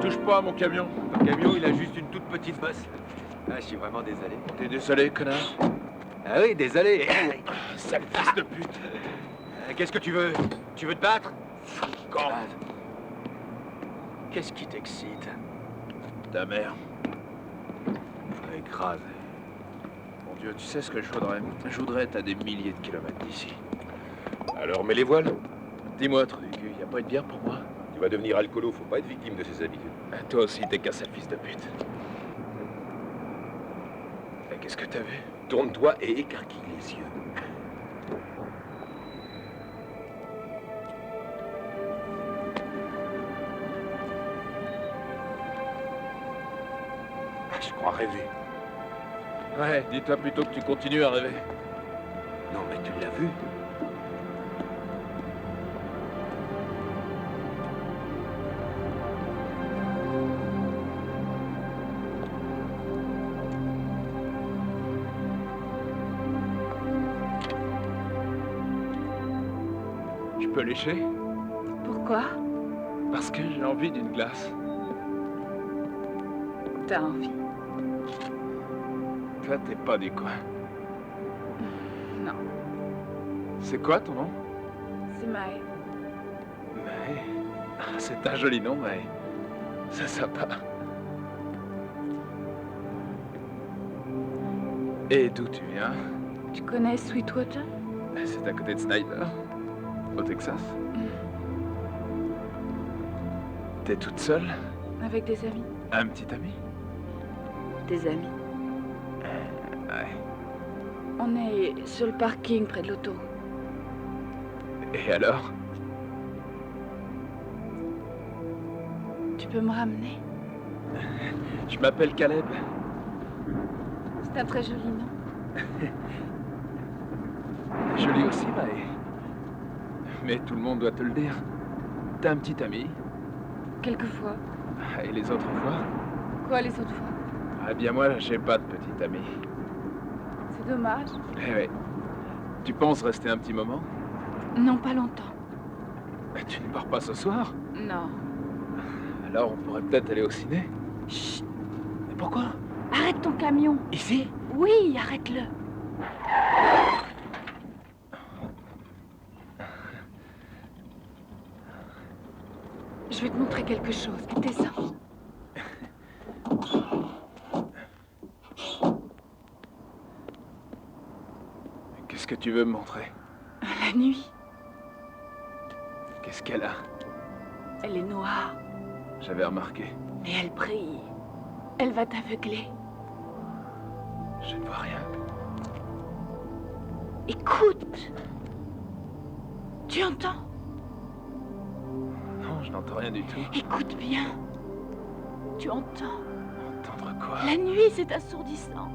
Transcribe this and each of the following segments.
Touche pas à mon camion. Ton camion, il a juste une toute petite bosse. Ah, je suis vraiment désolé. T'es désolé, connard? Ah oui, désolé. Sale fils de pute. Qu'est-ce que tu veux? Tu veux te battre? Quand? Qu'est-ce qui t'excite? Ta mère. Elle est grave. Mon Dieu, tu sais ce que je voudrais? Je voudrais être à des milliers de kilomètres d'ici. Alors mets les voiles. Dis-moi, truc, y a pas une bière pour moi? Tu vas devenir alcoolo, faut pas être victime de ses habitudes. Toi aussi, t'es qu'un sale fils de pute. Et qu'est-ce que t'as vu? Tourne-toi et écarquille les yeux. Ah, je crois rêver. Ouais, dis-toi plutôt que tu continues à rêver. Non, mais tu l'as vu? Je peux lécher? Pourquoi? Parce que j'ai envie d'une glace. T'as envie? Toi, t'es pas des coins. Non, C'est quoi ton nom? c'est Maë. Maë. Ah, c'est un joli nom, Maë. C'est sympa. Et d'où tu viens? Tu connais Sweetwater? C'est à côté de Snyder, au Texas. T'es toute seule? Avec des amis? Un petit ami? Des amis. Ouais. On est sur le parking près de l'autoroute. Et alors? Tu peux me ramener? Je m'appelle Caleb. C'est un très joli nom. Joli aussi, Maë. Mais tout le monde doit te le dire. T'as un petit ami? Quelquefois. Et les autres fois? Quoi les autres fois? Eh bien moi, j'ai pas de petit ami. C'est dommage. Eh oui. Tu penses rester un petit moment? Non, pas longtemps. Tu ne pars pas ce soir? Non. Alors on pourrait peut-être aller au ciné? Chut! Mais pourquoi? Arrête ton camion! Ici? Oui, arrête-le. Je vais te montrer quelque chose. Descends. Qu'est-ce que tu veux me montrer? La nuit, Qu'est-ce qu'elle a? elle est noire, J'avais remarqué. mais elle brille. Elle va t'aveugler. Je ne vois rien. Écoute. Tu entends? Non, je n'entends rien du tout. Écoute bien. Tu entends? Entendre quoi? La nuit, c'est assourdissant.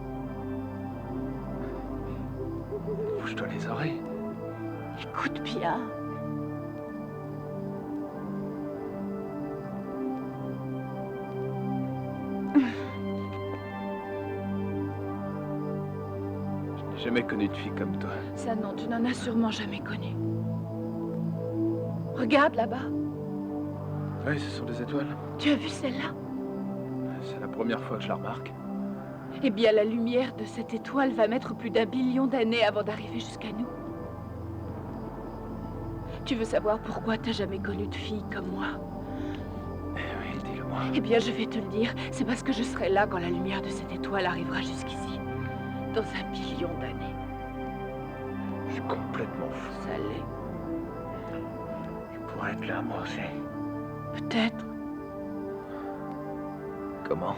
Bouge-toi les oreilles. Écoute bien. Je n'ai jamais connu de fille comme toi. Ça non, tu n'en as sûrement jamais connu. Regarde là-bas. Oui, ce sont des étoiles. Tu as vu celle-là? C'est la première fois que je la remarque. Eh bien, la lumière de cette étoile va mettre plus d'1 billion d'années avant d'arriver jusqu'à nous. Tu veux savoir pourquoi t'as jamais connu de fille comme moi? Eh oui, dis-le-moi. Eh bien, je vais te le dire. C'est parce que je serai là quand la lumière de cette étoile arrivera jusqu'ici. Dans 1 billion d'années. Je suis complètement fou. Ça l'est. Je pourrais être là, moi aussi. Peut-être. Comment?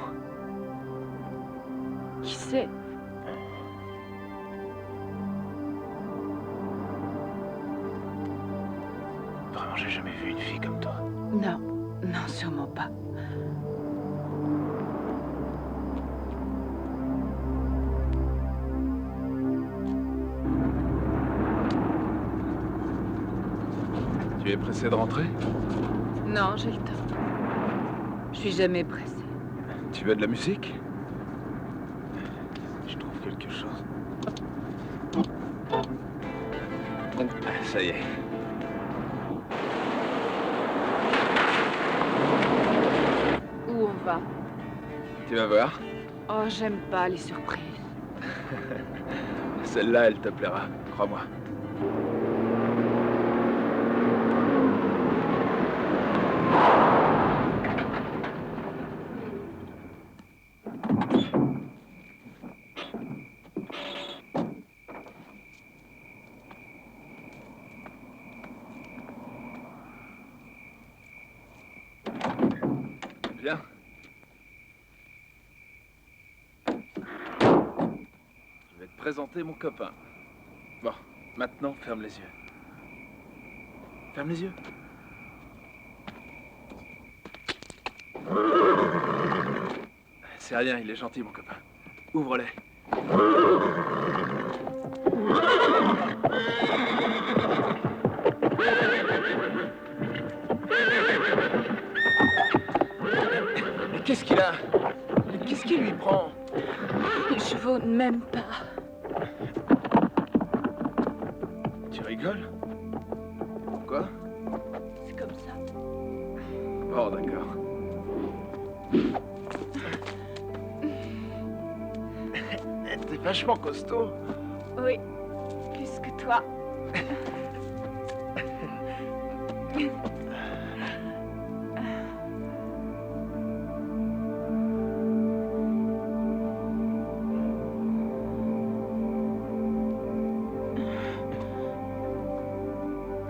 Qui sait? Vraiment, j'ai jamais vu une fille comme toi. Non. Non, sûrement pas. Tu es pressé de rentrer? Non, j'ai le temps. Je suis jamais pressée. Tu veux de la musique? Je trouve quelque chose. Ah, ça y est. Où on va? Tu vas voir. Oh, j'aime pas les surprises. Celle-là, elle te plaira, crois-moi. Viens. Je vais te présenter mon copain. Bon, maintenant, ferme les yeux. Ferme les yeux. C'est rien, il est gentil, mon copain. Ouvre-les. Mais qu'est-ce qu'il a? Qu'est-ce qui lui prend? Les chevaux ne m'aiment pas. Tu rigoles? Pourquoi? C'est comme ça. Oh, d'accord. T'es vachement costaud. Oui, plus que toi.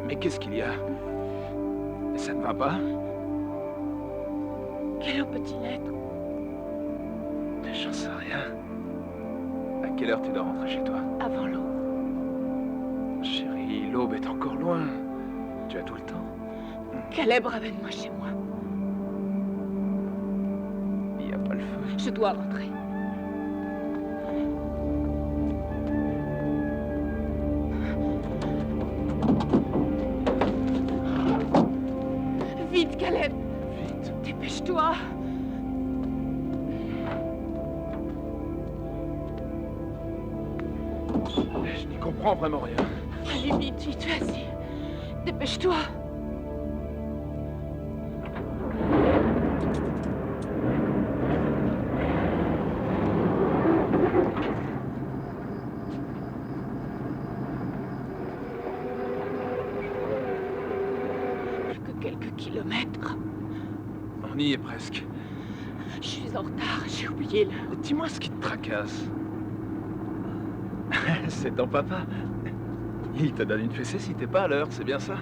Mais qu'est-ce qu'il y a? Ça ne va pas? Quelle heure peut-il être? J'en sais rien. À quelle heure tu dois rentrer chez toi? Avant l'aube. Chérie, l'aube est encore loin. Tu as tout le temps. Caleb, ramène-moi chez moi. Il n'y a pas le feu. Je dois rentrer. Vite, Caleb! Vite. Dépêche-toi! Je n'y comprends vraiment rien. Allez vite, vite, vas-y. Dépêche-toi! kilomètres. On y est presque. Je suis en retard, j'ai oublié l'heure. Dis-moi ce qui te tracasse. C'est ton papa. Il te donne une fessée si t'es pas à l'heure, c'est bien ça?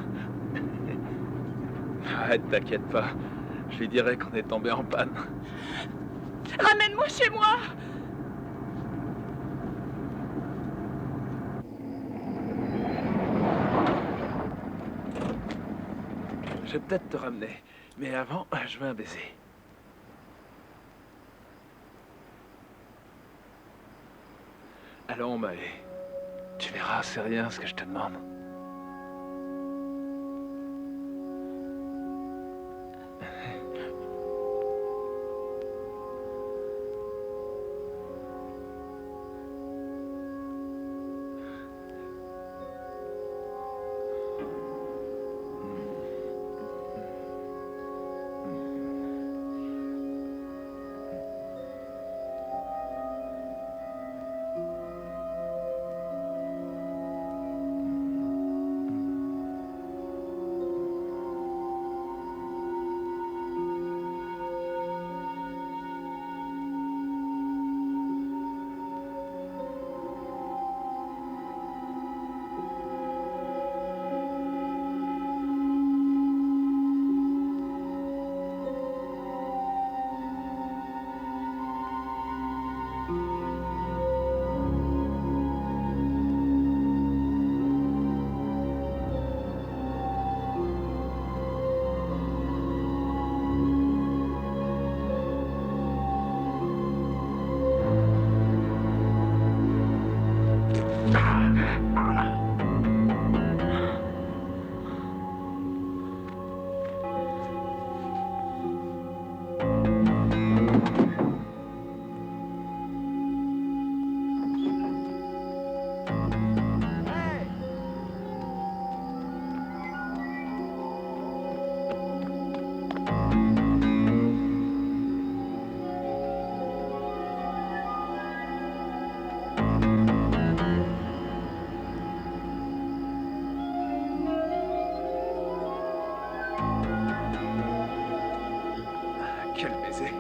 Arrête, t'inquiète pas. Je lui dirai qu'on est tombé en panne. Ramène-moi chez moi! Je vais peut-être te ramener. Mais avant, je veux un baiser. Allons, Maë. Tu verras, c'est rien ce que je te demande. Quel baiser.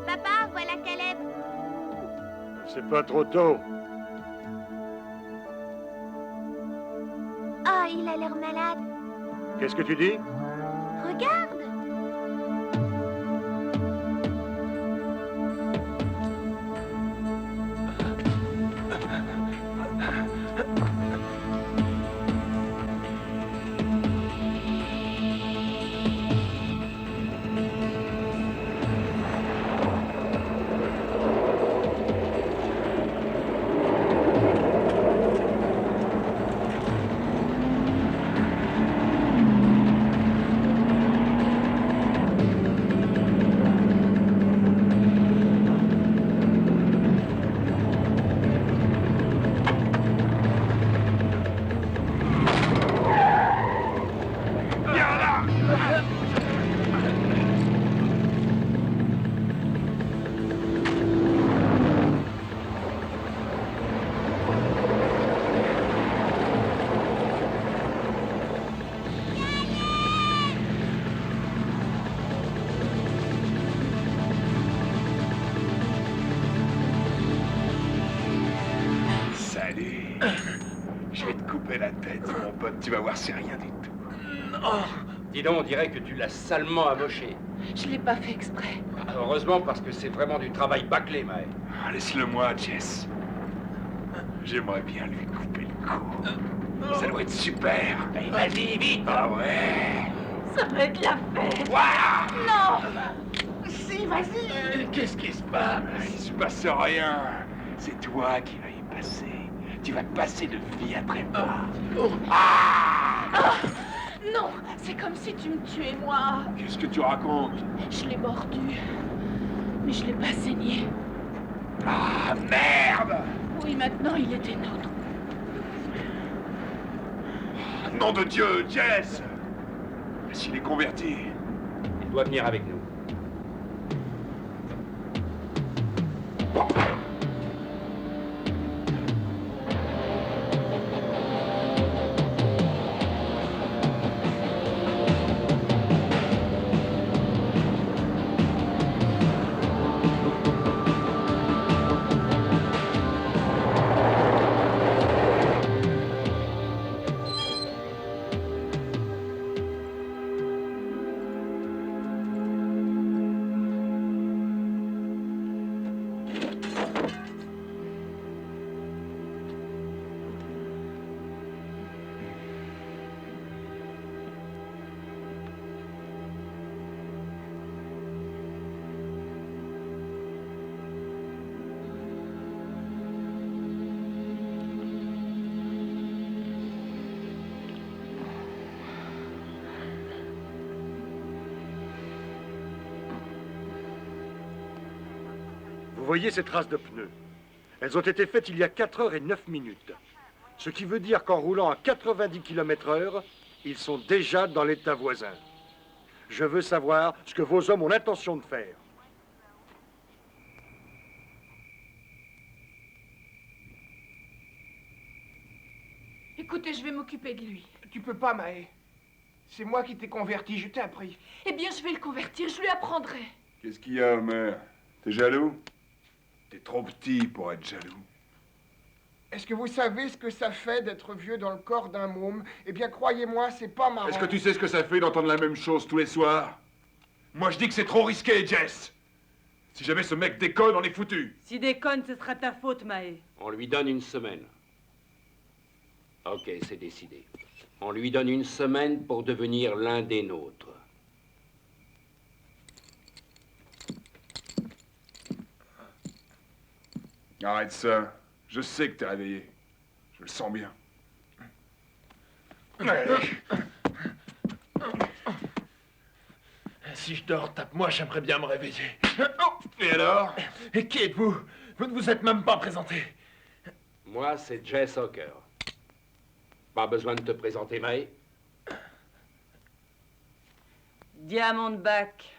Papa, voilà Caleb. C'est pas trop tôt. Oh, il a l'air malade. Qu'est-ce que tu dis? Regarde. Je vais te couper la tête, mon pote. Tu vas voir, c'est rien du tout. Dis donc, on dirait que tu l'as salement amoché. Je l'ai pas fait exprès. Heureusement, parce que c'est vraiment du travail bâclé, Mae. Ah, laisse-le-moi, Jess. J'aimerais bien lui couper le cou. Ça doit être super. Allez, vas-y, vite. Ah ouais. Ça va être la fête. Waouh. Non. Si, vas-y. Qu'est-ce qui se passe? Il se passe rien. C'est toi qui vas y passer. Tu vas passer de vie après moi. Non, c'est comme si tu me tuais, moi. Qu'est-ce que tu racontes? Je l'ai mordu. Mais je l'ai pas saigné. Ah, merde! Oui, maintenant, il était nôtre. Nom de Dieu, Jess! S'il est converti. Il doit venir avec nous. Vous voyez ces traces de pneus? Elles ont été faites il y a 4 heures et 9 minutes. Ce qui veut dire qu'en roulant à 90 km/h, ils sont déjà dans l'état voisin. Je veux savoir ce que vos hommes ont l'intention de faire. Écoutez, je vais m'occuper de lui. Tu peux pas, Mae. C'est moi qui t'ai converti, je t'ai appris. Eh bien, je vais le convertir, je lui apprendrai. Qu'est-ce qu'il y a, Homer? T'es jaloux? T'es trop petit pour être jaloux. Est-ce que vous savez ce que ça fait d'être vieux dans le corps d'un môme? Eh bien, croyez-moi, c'est pas marrant. Est-ce que tu sais ce que ça fait d'entendre la même chose tous les soirs? Moi, je dis que c'est trop risqué, Jess. Si jamais ce mec déconne, on est foutu. Si déconne, ce sera ta faute, Mae. On lui donne une semaine. Ok, c'est décidé. On lui donne une semaine pour devenir l'un des nôtres. Arrête ça. Je sais que t'es réveillé. Je le sens bien. Si je dors, tape-moi, j'aimerais bien me réveiller. Et alors? Et qui êtes-vous? Vous ne vous êtes même pas présenté. Moi, c'est Jess Hawker. Pas besoin de te présenter, Mae. Diamondback.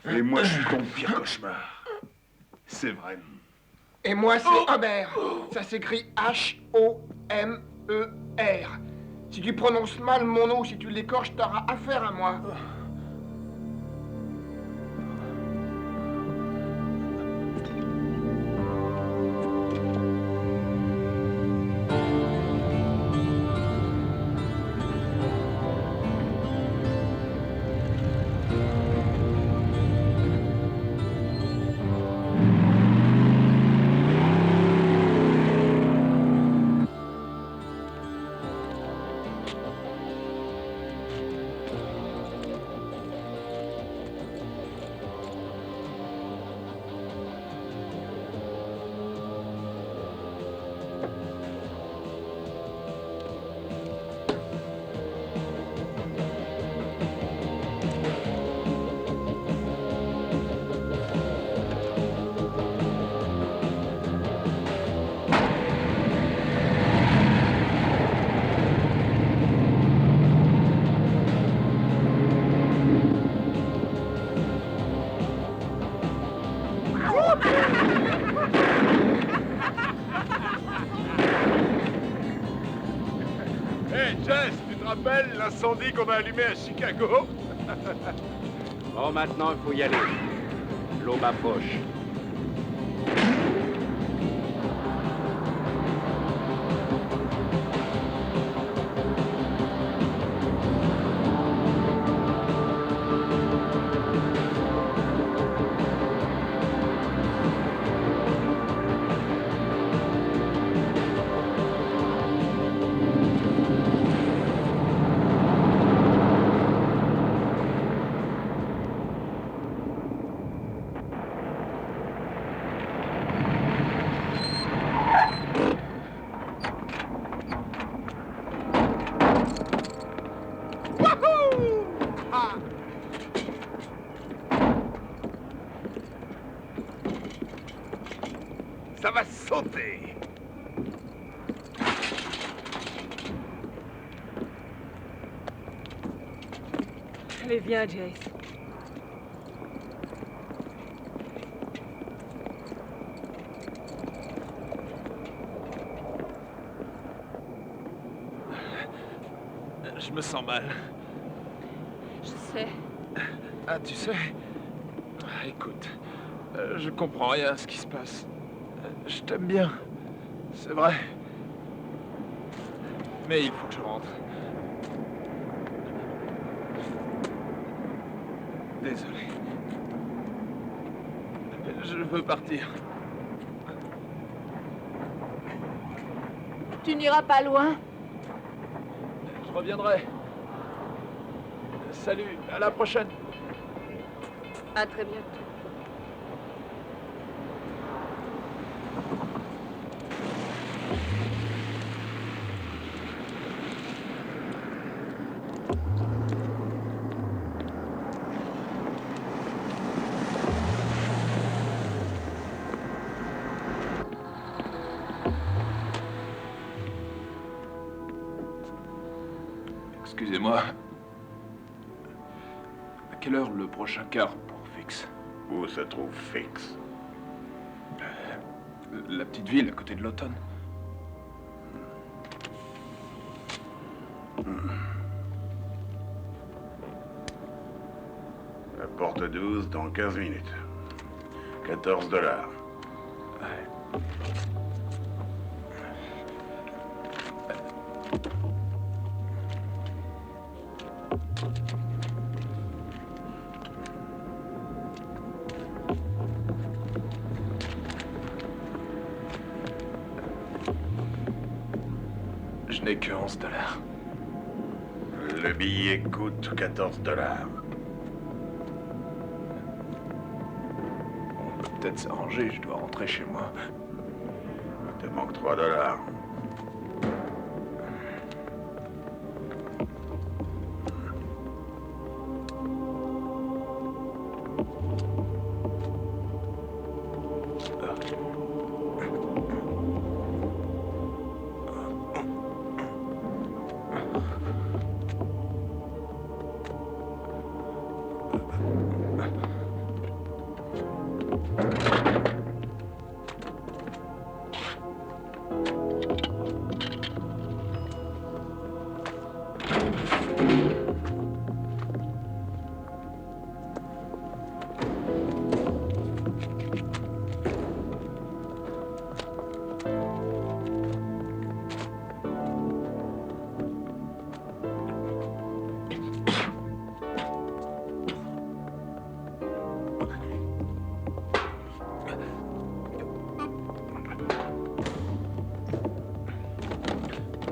Et moi, je suis ton pire cauchemar. C'est vrai. Et moi, c'est Homer. Ça s'écrit H-O-M-E-R. Si tu prononces mal mon nom, si tu l'écorches, t'auras affaire à moi. Hey, Jess, tu te rappelles l'incendie qu'on a allumé à Chicago? Bon, maintenant, il faut y aller. L'aube approche. sauter. Allez, viens, Jace. Je me sens mal. Je sais. Ah, tu sais... Écoute, je comprends rien à ce qui se passe. Je t'aime bien. C'est vrai. Mais il faut que je rentre. Désolé. Je veux partir. Tu n'iras pas loin. Je reviendrai. Salut, à la prochaine. À très bientôt. Excusez-moi. À quelle heure le prochain car pour Fix? Où se trouve Fix? La petite ville à côté de l'automne. La porte 12 dans 15 minutes. 14 $. Je n'ai que 11 $. Le billet coûte 14 $. On peut peut-être s'arranger, je dois rentrer chez moi. Il te manque 3 $.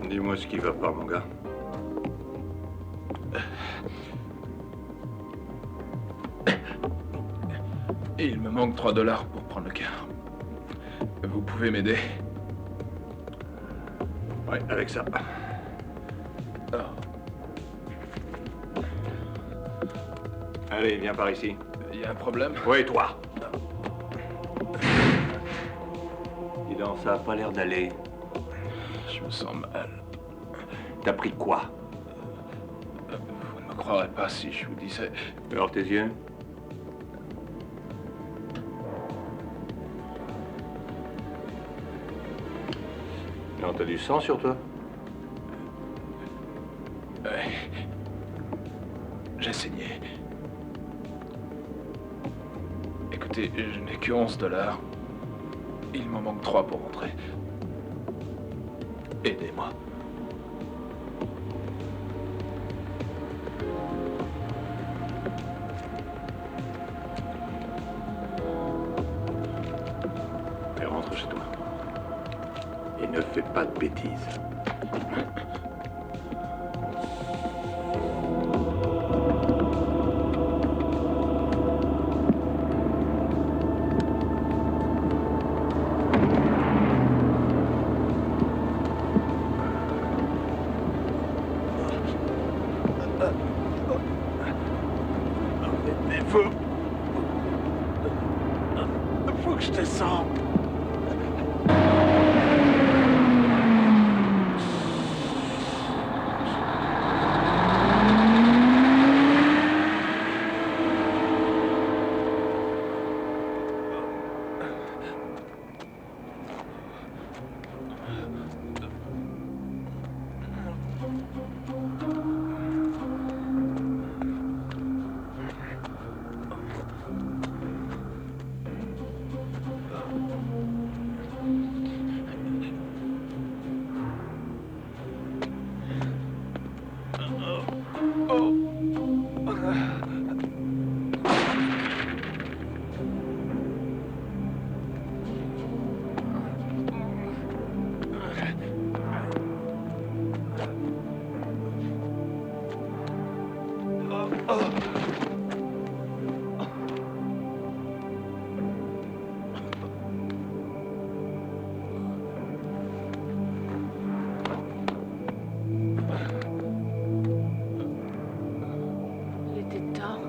Dis-moi ce qui va pas, mon gars. Il me manque 3 $ pour prendre le car. Vous pouvez m'aider? Ouais, avec ça. Oh. Allez, viens par ici. Il y a un problème? Ouais, toi. Dis donc, ça a pas l'air d'aller. Je me sens mal. T'as pris quoi? Vous ne me croirez pas si je vous disais... Alors tes yeux? Non, t'as du sang sur toi? Ouais. J'ai saigné. Écoutez, je n'ai que 11 $. Il m'en manque 3 pour rentrer. Aidez-moi. Et rentre chez toi. Et ne fais pas de bêtises. Faut que je descende. Il était temps.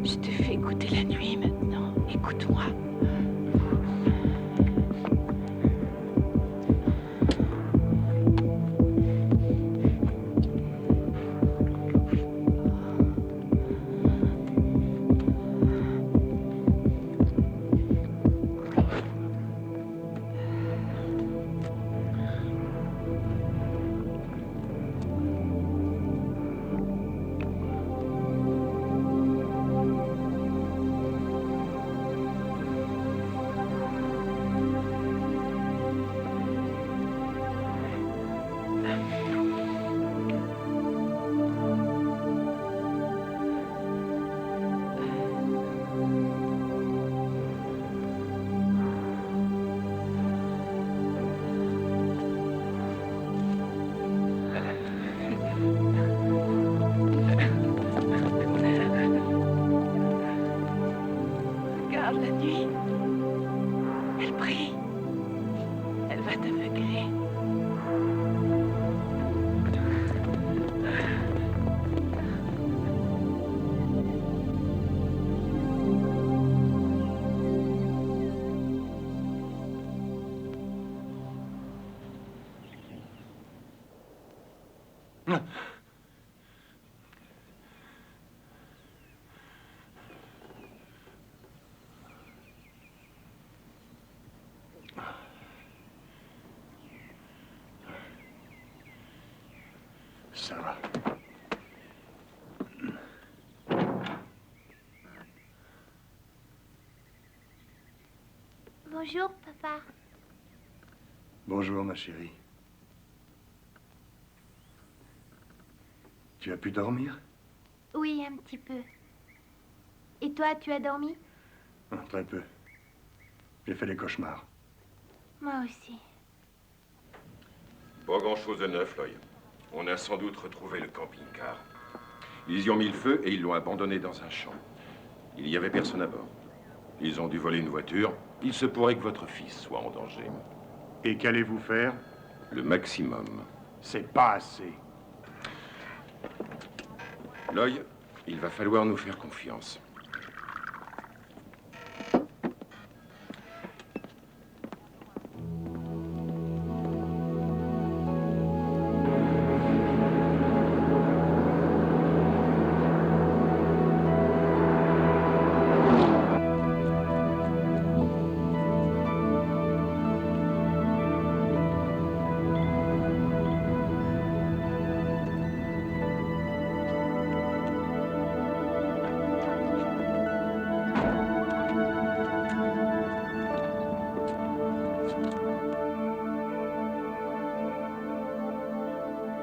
Je te fais écouter la nuit maintenant. Écoute-moi. Regarde la nuit. Elle brille. Elle va t'aveugler. Sarah. Bonjour, papa. Bonjour, ma chérie. Tu as pu dormir? Oui, un petit peu. Et toi, tu as dormi? Très peu. J'ai fait des cauchemars. Moi aussi. Pas grand-chose de neuf, Loy. On a sans doute retrouvé le camping-car. Ils y ont mis le feu et ils l'ont abandonné dans un champ. Il n'y avait personne à bord. Ils ont dû voler une voiture. Il se pourrait que votre fils soit en danger. Et qu'allez-vous faire? Le maximum. C'est pas assez. Loy, il va falloir nous faire confiance.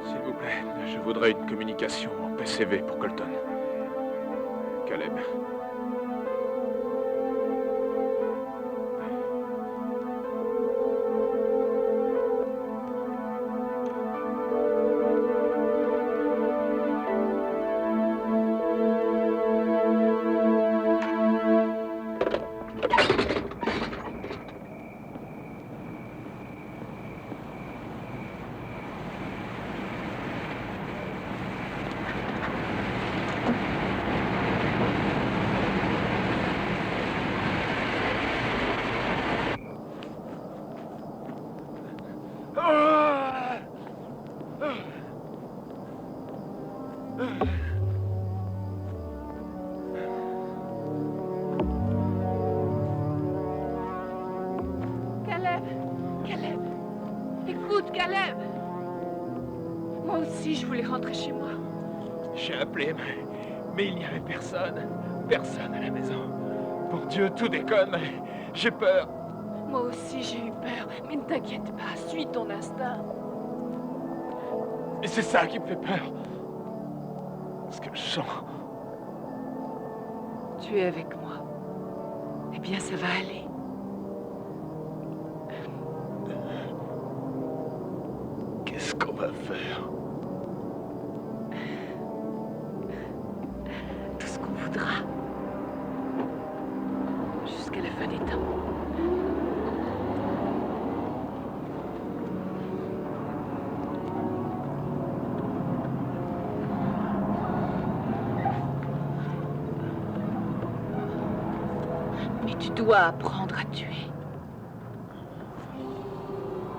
S'il vous plaît, je voudrais une communication en PCV pour Colton. Caleb. Caleb. Caleb. Écoute, Caleb. Moi aussi, je voulais rentrer chez moi. J'ai appelé, mais il n'y avait personne. Personne à la maison. Mon Dieu, tout déconne, mais j'ai peur. Moi aussi, j'ai eu peur. Mais ne t'inquiète pas, suis ton instinct. Et c'est ça qui me fait peur. Ce que je sens. Tu es avec moi. Eh bien, ça va aller. Qu'est-ce qu'on va faire? Tout ce qu'on voudra. Jusqu'à la fin des temps. Mais tu dois apprendre à tuer.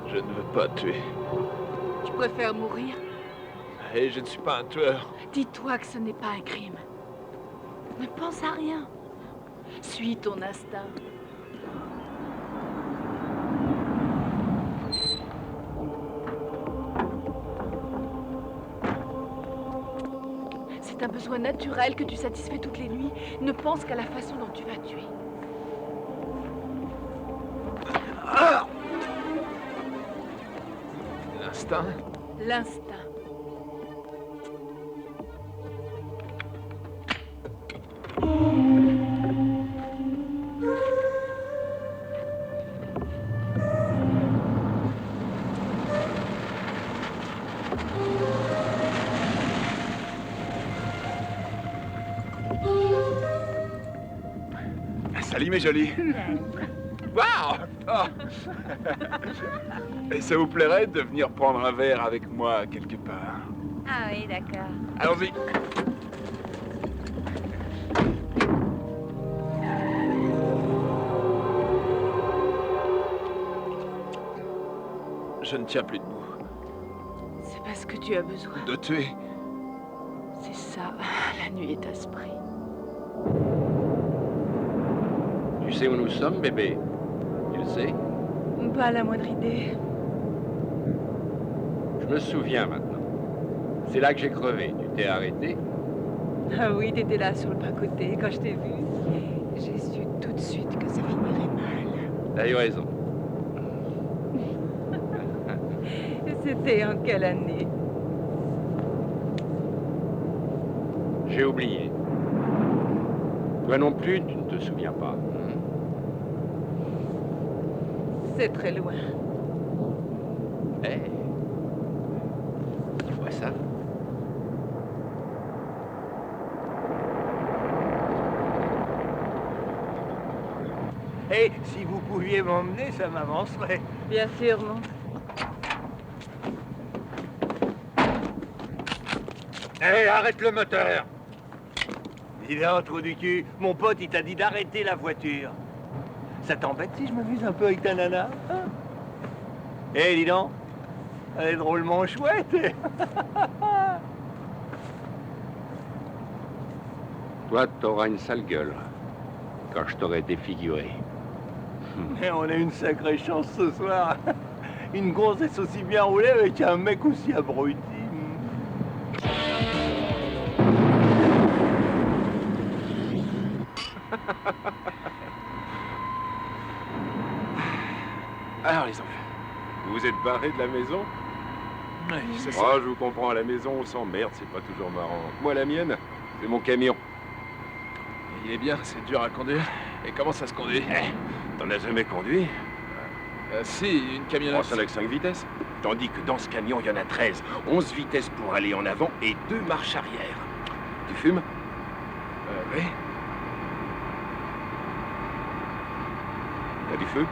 Je ne veux pas tuer. Tu préfères mourir? Et je ne suis pas un tueur. Dis-toi que ce n'est pas un crime. Ne pense à rien. Suis ton instinct. C'est un besoin naturel que tu satisfais toutes les nuits. Ne pense qu'à la façon dont tu vas tuer. L'instinct? L'instinct. Salut mes jolis. Waouh! Oh. Et ça vous plairait de venir prendre un verre avec moi quelque part? Ah oui, d'accord. Allons-y. Je ne tiens plus debout. C'est parce que tu as besoin. De tuer? C'est ça, la nuit est asprie. Tu sais où nous sommes, bébé? Tu le sais? Pas la moindre idée. Je me souviens maintenant. C'est là que j'ai crevé. Tu t'es arrêté? Ah oui, t'étais là sur le bas-côté quand je t'ai vu. J'ai su tout de suite que ça finirait mal. T'as eu raison. C'était en quelle année? J'ai oublié. Toi non plus, tu ne te souviens pas. C'est très loin. Eh, tu vois ça? Hé, si vous pouviez m'emmener, ça m'avancerait. Bien sûr, non. Hé, arrête le moteur! Dis donc, trou du cul, mon pote, il t'a dit d'arrêter la voiture. Ça t'embête si je m'amuse un peu avec ta nana? Hé, dis donc, elle est drôlement chouette. Toi, t'auras une sale gueule quand je t'aurai défiguré. Mais on a une sacrée chance ce soir. Une grossesse aussi bien roulée avec un mec aussi abruti. Alors les enfants. Vous vous êtes barrés de la maison? Oui, c'est ça. Oh, je vous comprends, à la maison, on s'emmerde, c'est pas toujours marrant. Moi, la mienne, c'est mon camion. Il est bien, c'est dur à conduire. Et comment ça se conduit? T'en as jamais conduit? Si, une camionnette. Oh, ça n'a que 5 vitesses. Tandis que dans ce camion, il y en a 13. 11 vitesses pour aller en avant et 2 marches arrière. Tu fumes? Oui. T'as du feu?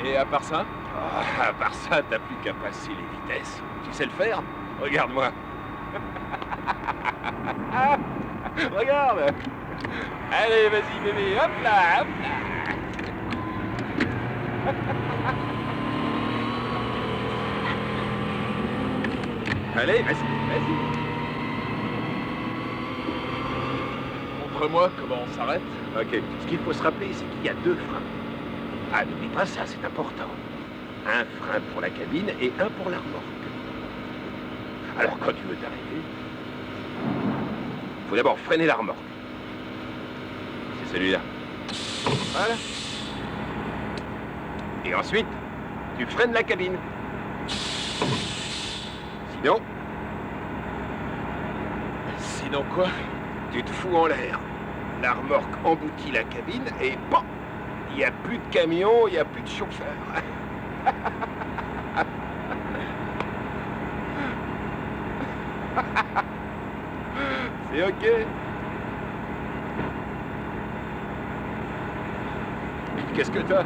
Et à part ça? Ah, à part ça, t'as plus qu'à passer les vitesses. Tu sais le faire? Regarde-moi. Regarde. Allez, vas-y, bébé. Hop là, hop là. Allez, vas-y, vas-y. Montre-moi comment on s'arrête. Ok, ce qu'il faut se rappeler, c'est qu'il y a 2 freins. Ah, n'oublie pas ça, c'est important. Un frein pour la cabine et un pour la remorque. Alors, quand tu veux t'arrêter, faut d'abord freiner la remorque. C'est celui-là. Voilà. Et ensuite, tu freines la cabine. Sinon quoi? Tu te fous en l'air. La remorque emboutit la cabine et bon, il n'y a plus de camion, il n'y a plus de chauffeur. C'est ok. Qu'est-ce que t'as?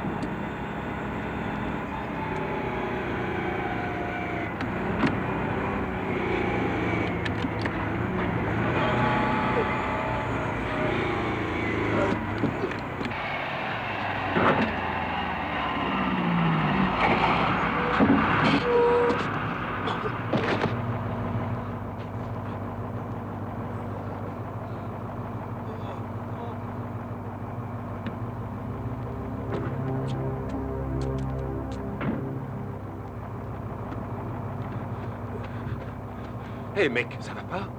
Hé mec, ça va pas?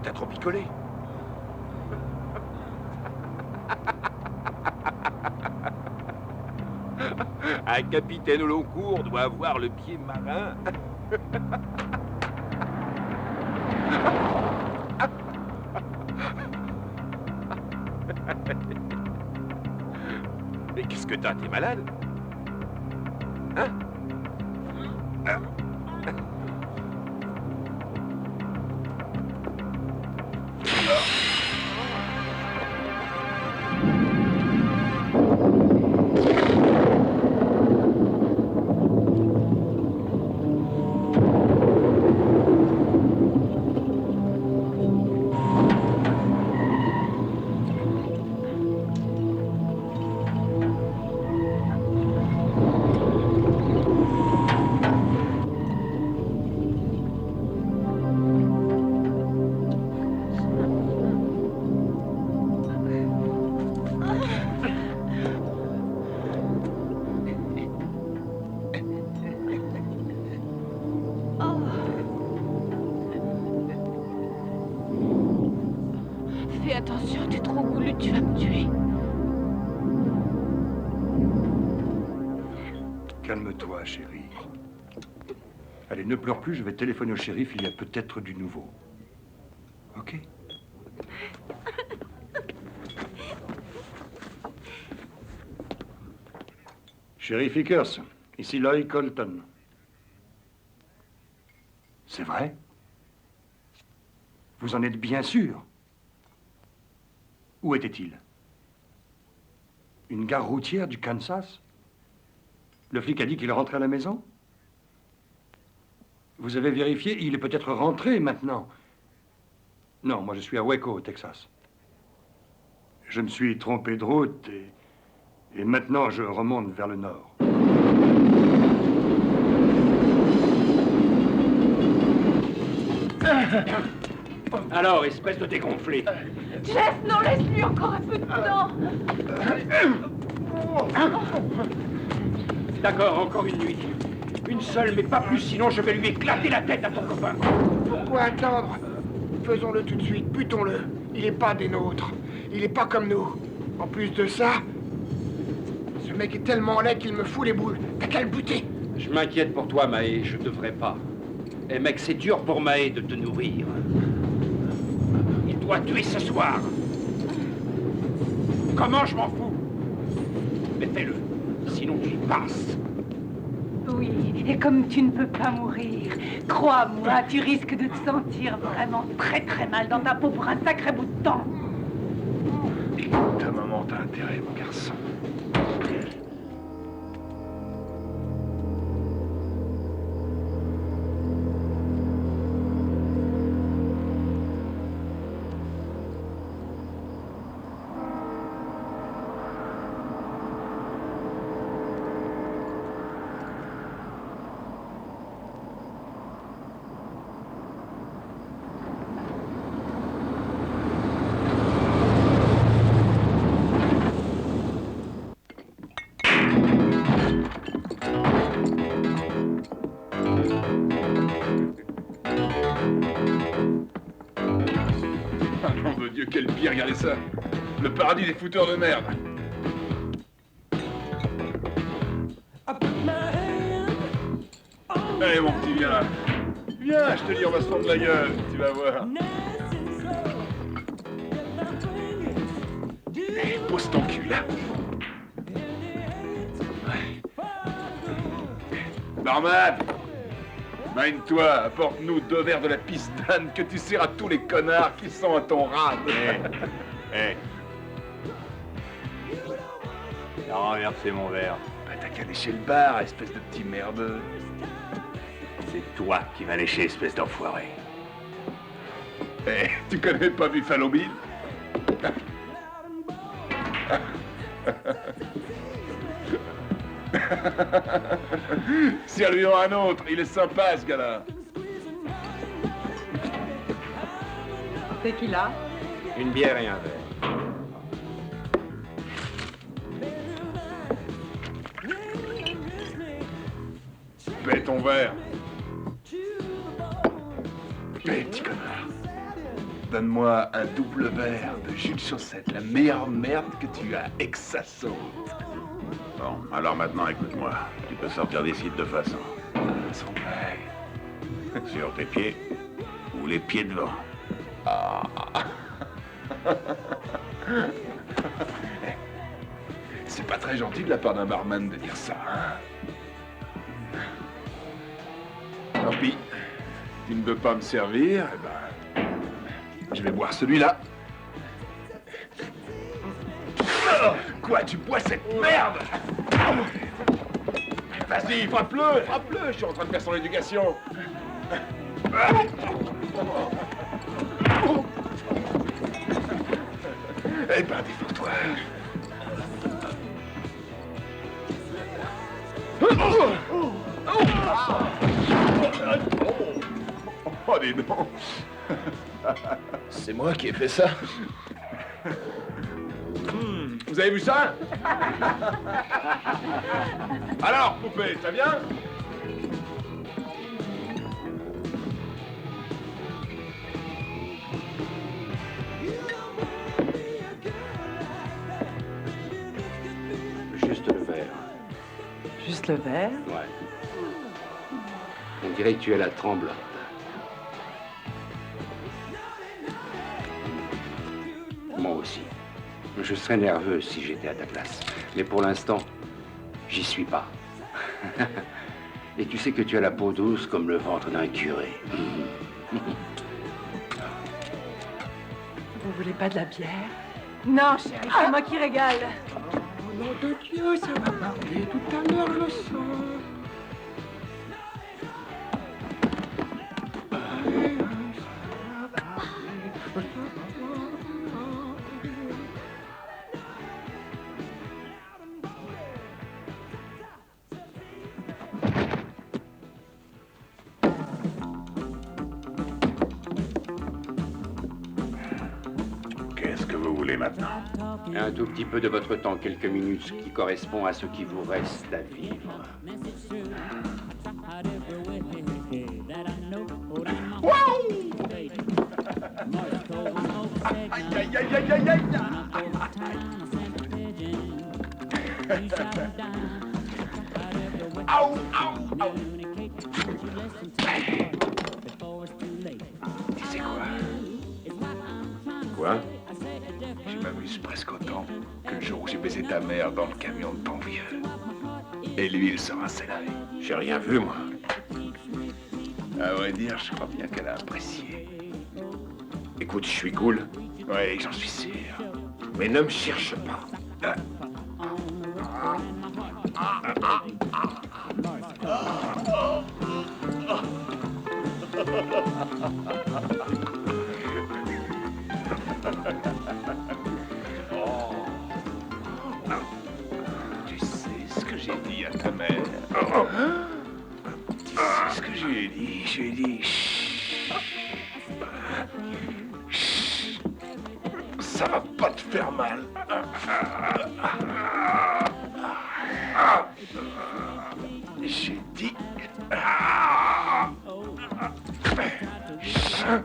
T'as trop picolé. Un capitaine au long cours doit avoir le pied marin. Mais qu'est-ce que t'as? T'es malade? Hein? Fais attention, t'es trop goulu, tu vas me tuer. Calme-toi, chérie. Allez, ne pleure plus, je vais téléphoner au shérif, il y a peut-être du nouveau. Ok? Shérif Vickers, ici Lloyd Colton. C'est vrai? Vous en êtes bien sûr? Où était-il? Une gare routière du Kansas? Le flic a dit qu'il rentrait à la maison? Vous avez vérifié? Il est peut-être rentré maintenant. Non, moi je suis à Waco, au Texas. Je me suis trompé de route et maintenant je remonte vers le nord. Alors, espèce de dégonflé. Jeff, non, laisse-lui encore un peu de temps. D'accord, encore une nuit. Une seule, mais pas plus, sinon je vais lui éclater la tête à ton copain. Pourquoi attendre? Faisons-le tout de suite, butons-le. Il n'est pas des nôtres. Il n'est pas comme nous. En plus de ça, ce mec est tellement laid qu'il me fout les boules. T'as qu'à le buter. Je m'inquiète pour toi, Mahé, je devrais pas. Eh mec, c'est dur pour Mahé de te nourrir. Il doit tuer ce soir. Comment, je m'en fous. Mais fais-le, sinon tu y passes. Oui, et comme tu ne peux pas mourir, crois-moi, tu risques de te sentir vraiment très très mal dans ta peau pour un sacré bout de temps. Écoute, ta maman t'a intérêt, mon garçon. Dieu, quel pire, regardez ça. Le paradis des fouteurs de merde. Allez, mon petit, viens là. Viens, je te dis, on va se fendre la gueule, tu vas voir. Allez, pose ton cul, là. Barman, mine-toi, apporte-nous 2 verres de la pistane que tu sers à tous les connards qui sont à ton rade. Hé. Non, regarde, c'est mon verre. Bah, t'as qu'à lécher le bar, espèce de petit merdeux. C'est toi qui vas lécher, espèce d'enfoiré. Eh, tu connais pas Buffalo Bill? Servis-en un autre, il est sympa ce gars-là. C'est qui là? Une bière et un verre. Paie ton verre. Eh, petit connard. Donne-moi un double verre de jus de chaussette, la meilleure merde que tu as, et que ça saute. Bon, alors maintenant, écoute-moi. Tu peux sortir d'ici de 2 façons. Son vrai. Sur tes pieds ou les pieds devant. Ah. C'est pas très gentil de la part d'un barman de dire ça, hein? Tant pis. Tu ne veux pas me servir, eh ben... Je vais boire celui-là. Oh, quoi, tu bois cette merde? Vas-y, frappe-le, frappe-le, je suis en train de faire son éducation. Eh ben, défends-toi. Oh, dis donc. C'est moi qui ai fait ça. Vous avez vu ça? Alors, poupée, ça vient? Juste le verre. Juste le verre? Ouais. On dirait que tu es la tremblante. Moi aussi. Je serais nerveux si j'étais à ta place. Mais pour l'instant, j'y suis pas. Et tu sais que tu as la peau douce comme le ventre d'un curé. Vous voulez pas de la bière? Non, chérie, c'est moi qui régale. Oh nom de Dieu, ça va parler tout à l'heure, je le sens. Qu'est-ce que vous voulez maintenant? Un tout petit peu de votre temps, quelques minutes, qui correspond à ce qui vous reste à vivre. Aïe, aïe, aïe, aïe, aïe, aïe. Aouh, aouh, aouh. Tu sais quoi? Quoi? Je m'amuse presque autant que le jour où j'ai baisé ta mère dans le camion de ton vieux. Et lui, il sera célébré. J'ai rien vu, moi. À vrai dire, je crois bien qu'elle a apprécié. Écoute, je suis cool, Oui, j'en suis sûr. mais ne me cherche pas. Tu sais ce que j'ai dit à ta mère? Tu sais ce que je lui ai dit? Je lui ai dit... Chut. Chut. Ça va pas te faire mal. J'ai dit... Chut.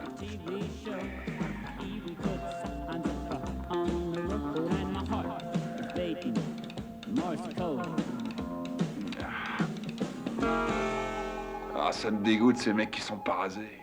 Ah, ça me dégoûte, ces mecs qui sont pas rasés.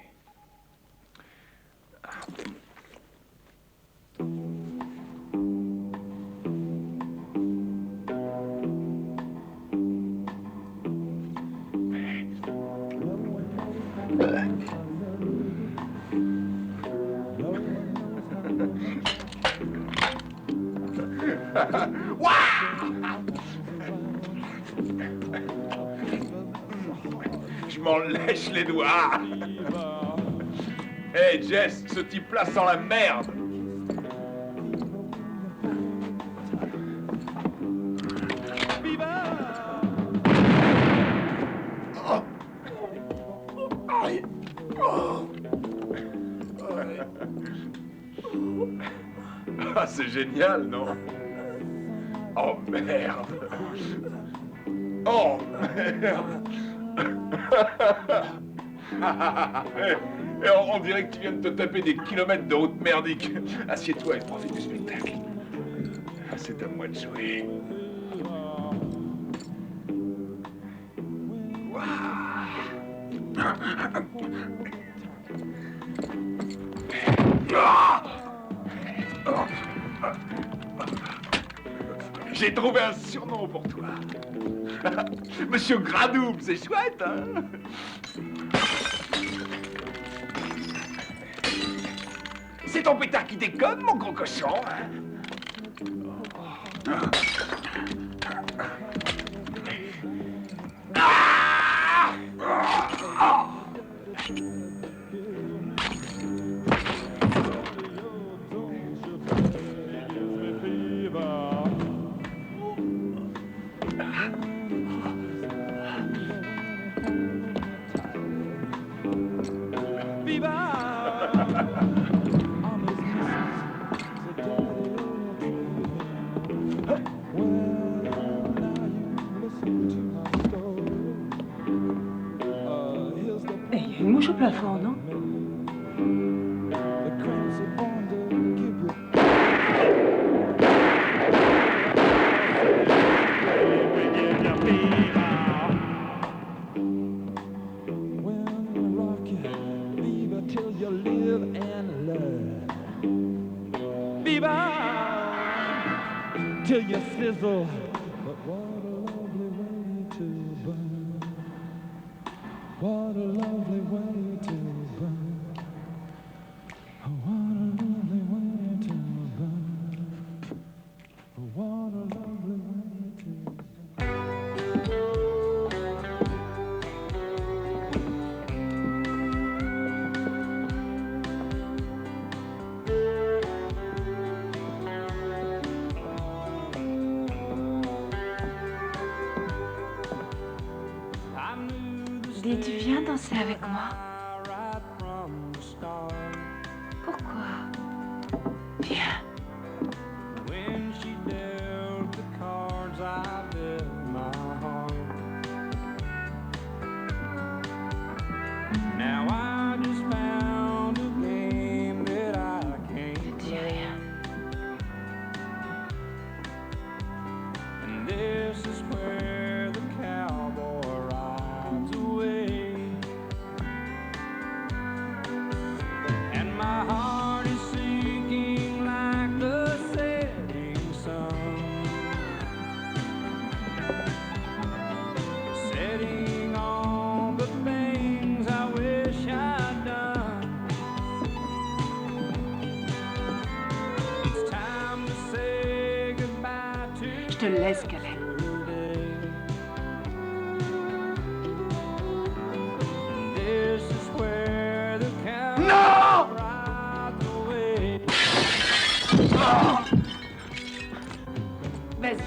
Je m'en lèche les doigts. Hé, Jess, ce type-là sent la merde. Ah, c'est génial, non? Oh, merde. Oh, merde. Et on dirait que tu viens de te taper des kilomètres de route merdique. Assieds-toi et profite du spectacle. C'est à moi de jouer. J'ai trouvé un surnom pour toi. Monsieur Gradoum, c'est chouette, hein? C'est ton pétard qui déconne, mon gros cochon, hein? Il y a une mouche au plafond, non? Till you sizzle. But what a lovely way to burn. What a lovely way to burn. Oh, what a lovely way to burn. Oh, what a lovely way to Tu viens danser avec moi? Pourquoi? Viens. Ne dis rien. Je te laisse, Calais. Non! Vas-y.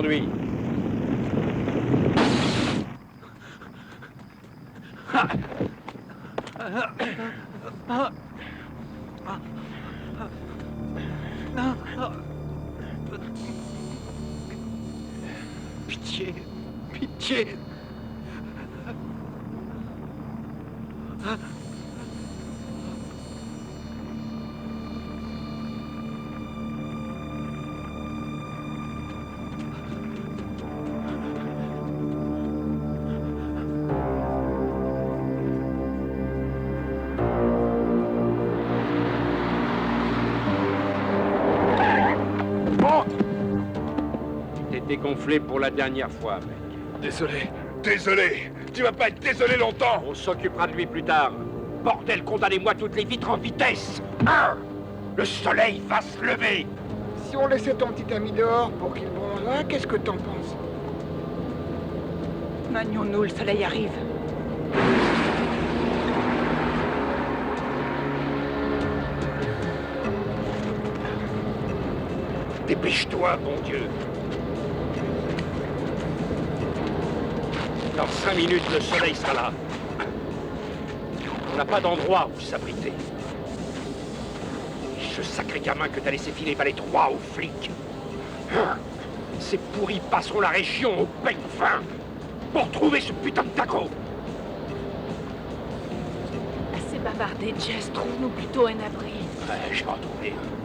aujourd'hui. Pitié, pitié. Dégonflé pour la dernière fois, mec. Désolé. Désolé. Tu vas pas être désolé longtemps. On s'occupera de lui plus tard. Bordel, condamnez-moi toutes les vitres en vitesse. Le soleil va se lever. Si on laissait ton petit ami dehors pour qu'il bronze, hein, qu'est-ce que t'en penses? Manions-nous, le soleil arrive. Dépêche-toi, bon Dieu. Dans 5 minutes, le soleil sera là. On n'a pas d'endroit où s'abriter. Ce sacré gamin que t'as laissé filer va les 3 aux flics. Ces pourris passeront la région au peigne fin pour trouver ce putain de taco. Assez bavardé, Jess. Trouve-nous plutôt un abri. Ouais, je vais en trouver un.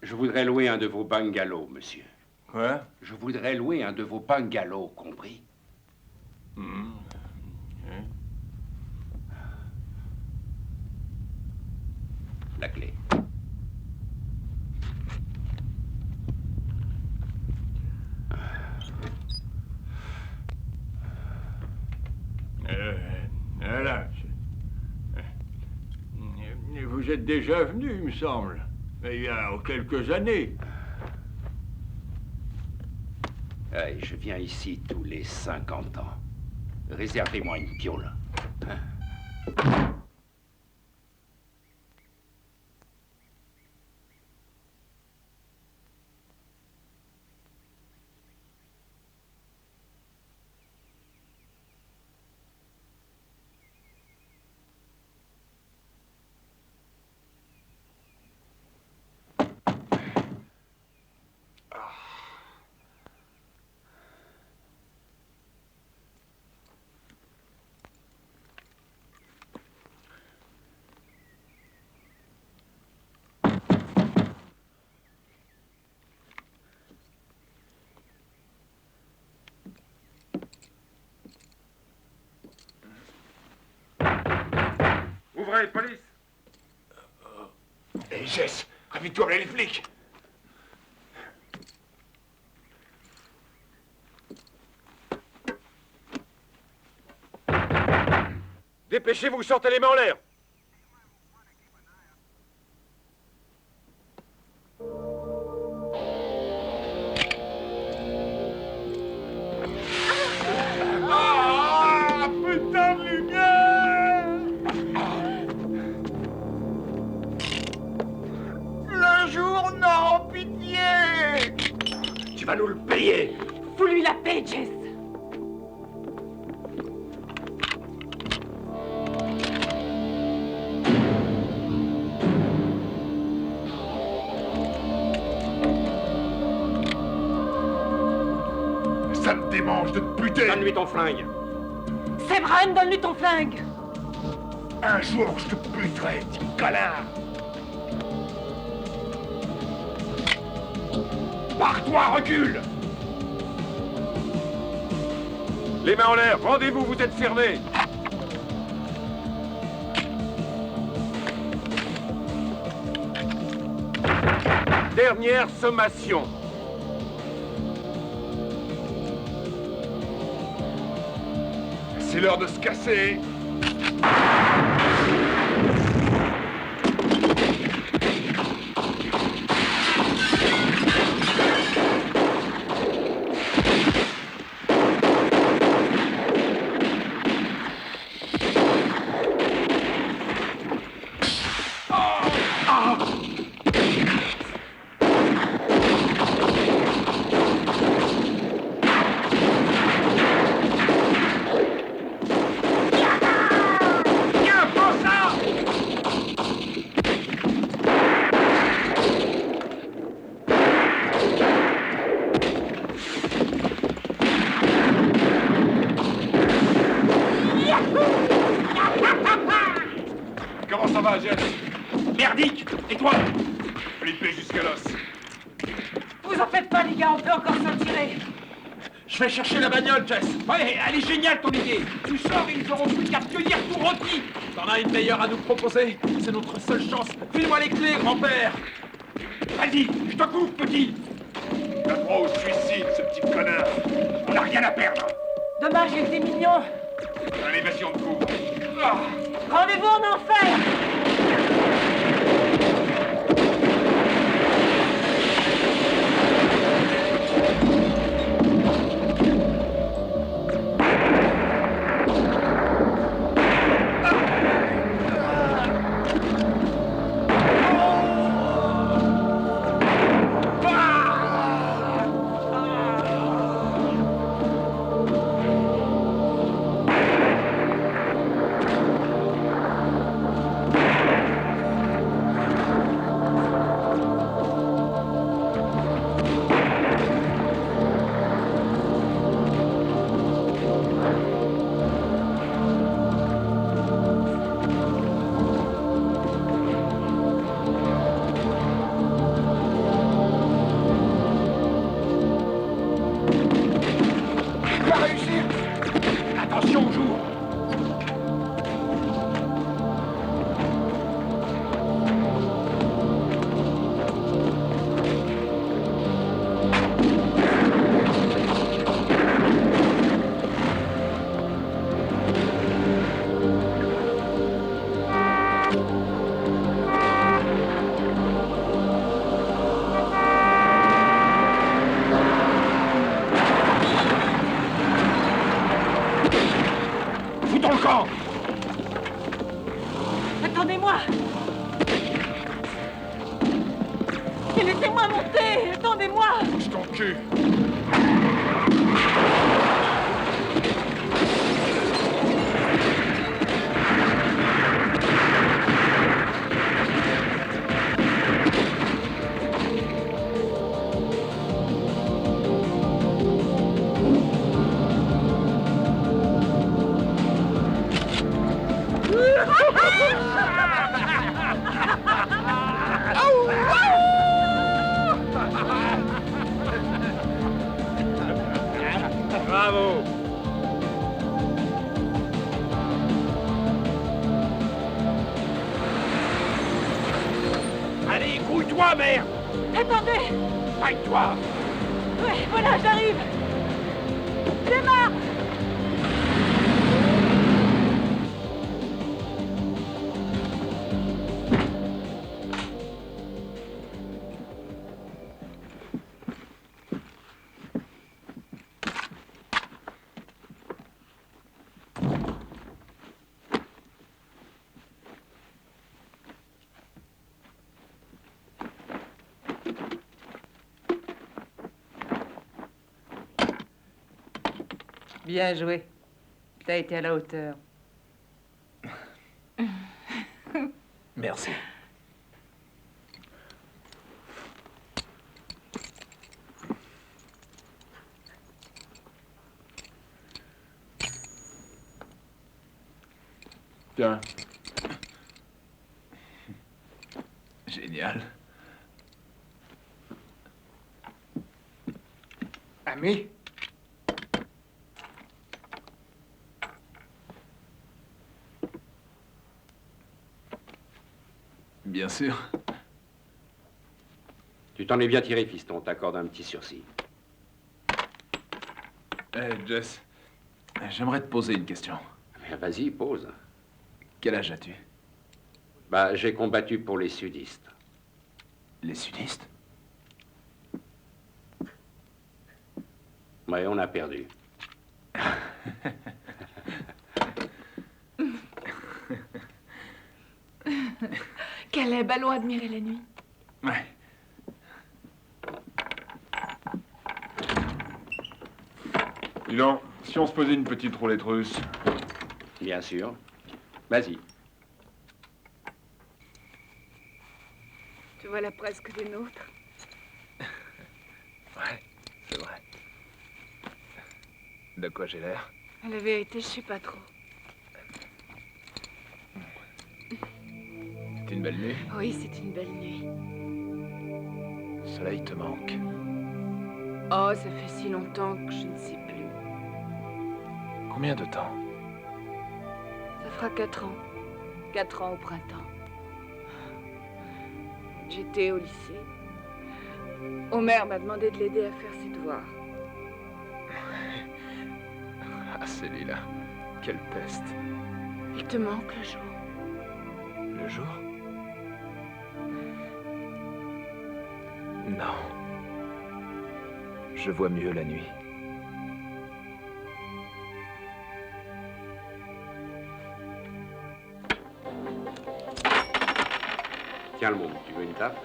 Je voudrais louer un de vos bungalows, monsieur. Quoi? Je voudrais louer un de vos bungalows, compris? La clé. Voilà. Vous êtes déjà venu, il me semble. Il y a quelques années. Hey, je viens ici tous les 50 ans. Réservez-moi une piole. Ouvrez, police. Hé, Jess, rapide-toi, voilà les flics. Dépêchez-vous, sortez les mains en l'air. Ah, putain de lumière! Le jour, non, pitié! Tu vas nous le payer! Fous-lui la paix, Jess! Ça me démange de te buter! Donne-lui ton flingue! Séverin, donne-lui ton flingue! Un jour, je te buterai, petit connard! Pars-toi, recule! Les mains en l'air, rendez-vous, vous êtes fermés. Dernière sommation. C'est l'heure de se casser. Comment ça va, Jess? Merdique! Et toi? Flippé jusqu'à l'os. Vous en faites pas, les gars, on peut encore s'en tirer. Je vais chercher la bagnole, Jess. Ouais, elle est géniale ton idée! Tu sors et ils auront plus qu'à recueillir tout rôti! T'en as une meilleure à nous proposer? C'est notre seule chance. File-moi les clés, grand-père. Vas-y, je te couvre, petit! T'as droit au suicide, ce petit connard. On n'a rien à perdre! Dommage, il était mignon. Allez, vas-y, on te couvre. Rendez-vous en enfer. Attention au jour! Foutons le camp! Attendez-moi. Et laissez-moi monter. Attendez-moi. Bouge ton cul. Bravo! Allez, grouille-toi, merde! Attendez. Taille-toi! Ouais, voilà, j'arrive. Démarre. Bien joué. T'as été à la hauteur. Merci. Tiens. Génial. Ami? Bien sûr. Tu t'en es bien tiré, fiston. On t'accorde un petit sursis. Jess, j'aimerais te poser une question. Mais vas-y, pose. Quel âge as-tu? Bah, j'ai combattu pour les sudistes. Les sudistes? Ouais, on a perdu. Caleb, allons admirer la nuit. Ouais. Dis donc, si on se posait une petite roulette russe. Bien sûr. Vas-y. Tu vois la presque des nôtres. Ouais, c'est vrai. De quoi j'ai l'air? La vérité, je sais pas trop. C'est une belle nuit. Oui, c'est une belle nuit. Le soleil te manque. Oh, ça fait si longtemps que je ne sais plus. Combien de temps? Ça fera 4 ans. 4 ans au printemps. J'étais au lycée. Omer m'a demandé de l'aider à faire ses devoirs. Ah, celui-là. Quelle peste. Il te manque le jour. Le jour? Non. Je vois mieux la nuit. Tiens le monde, tu veux une tape?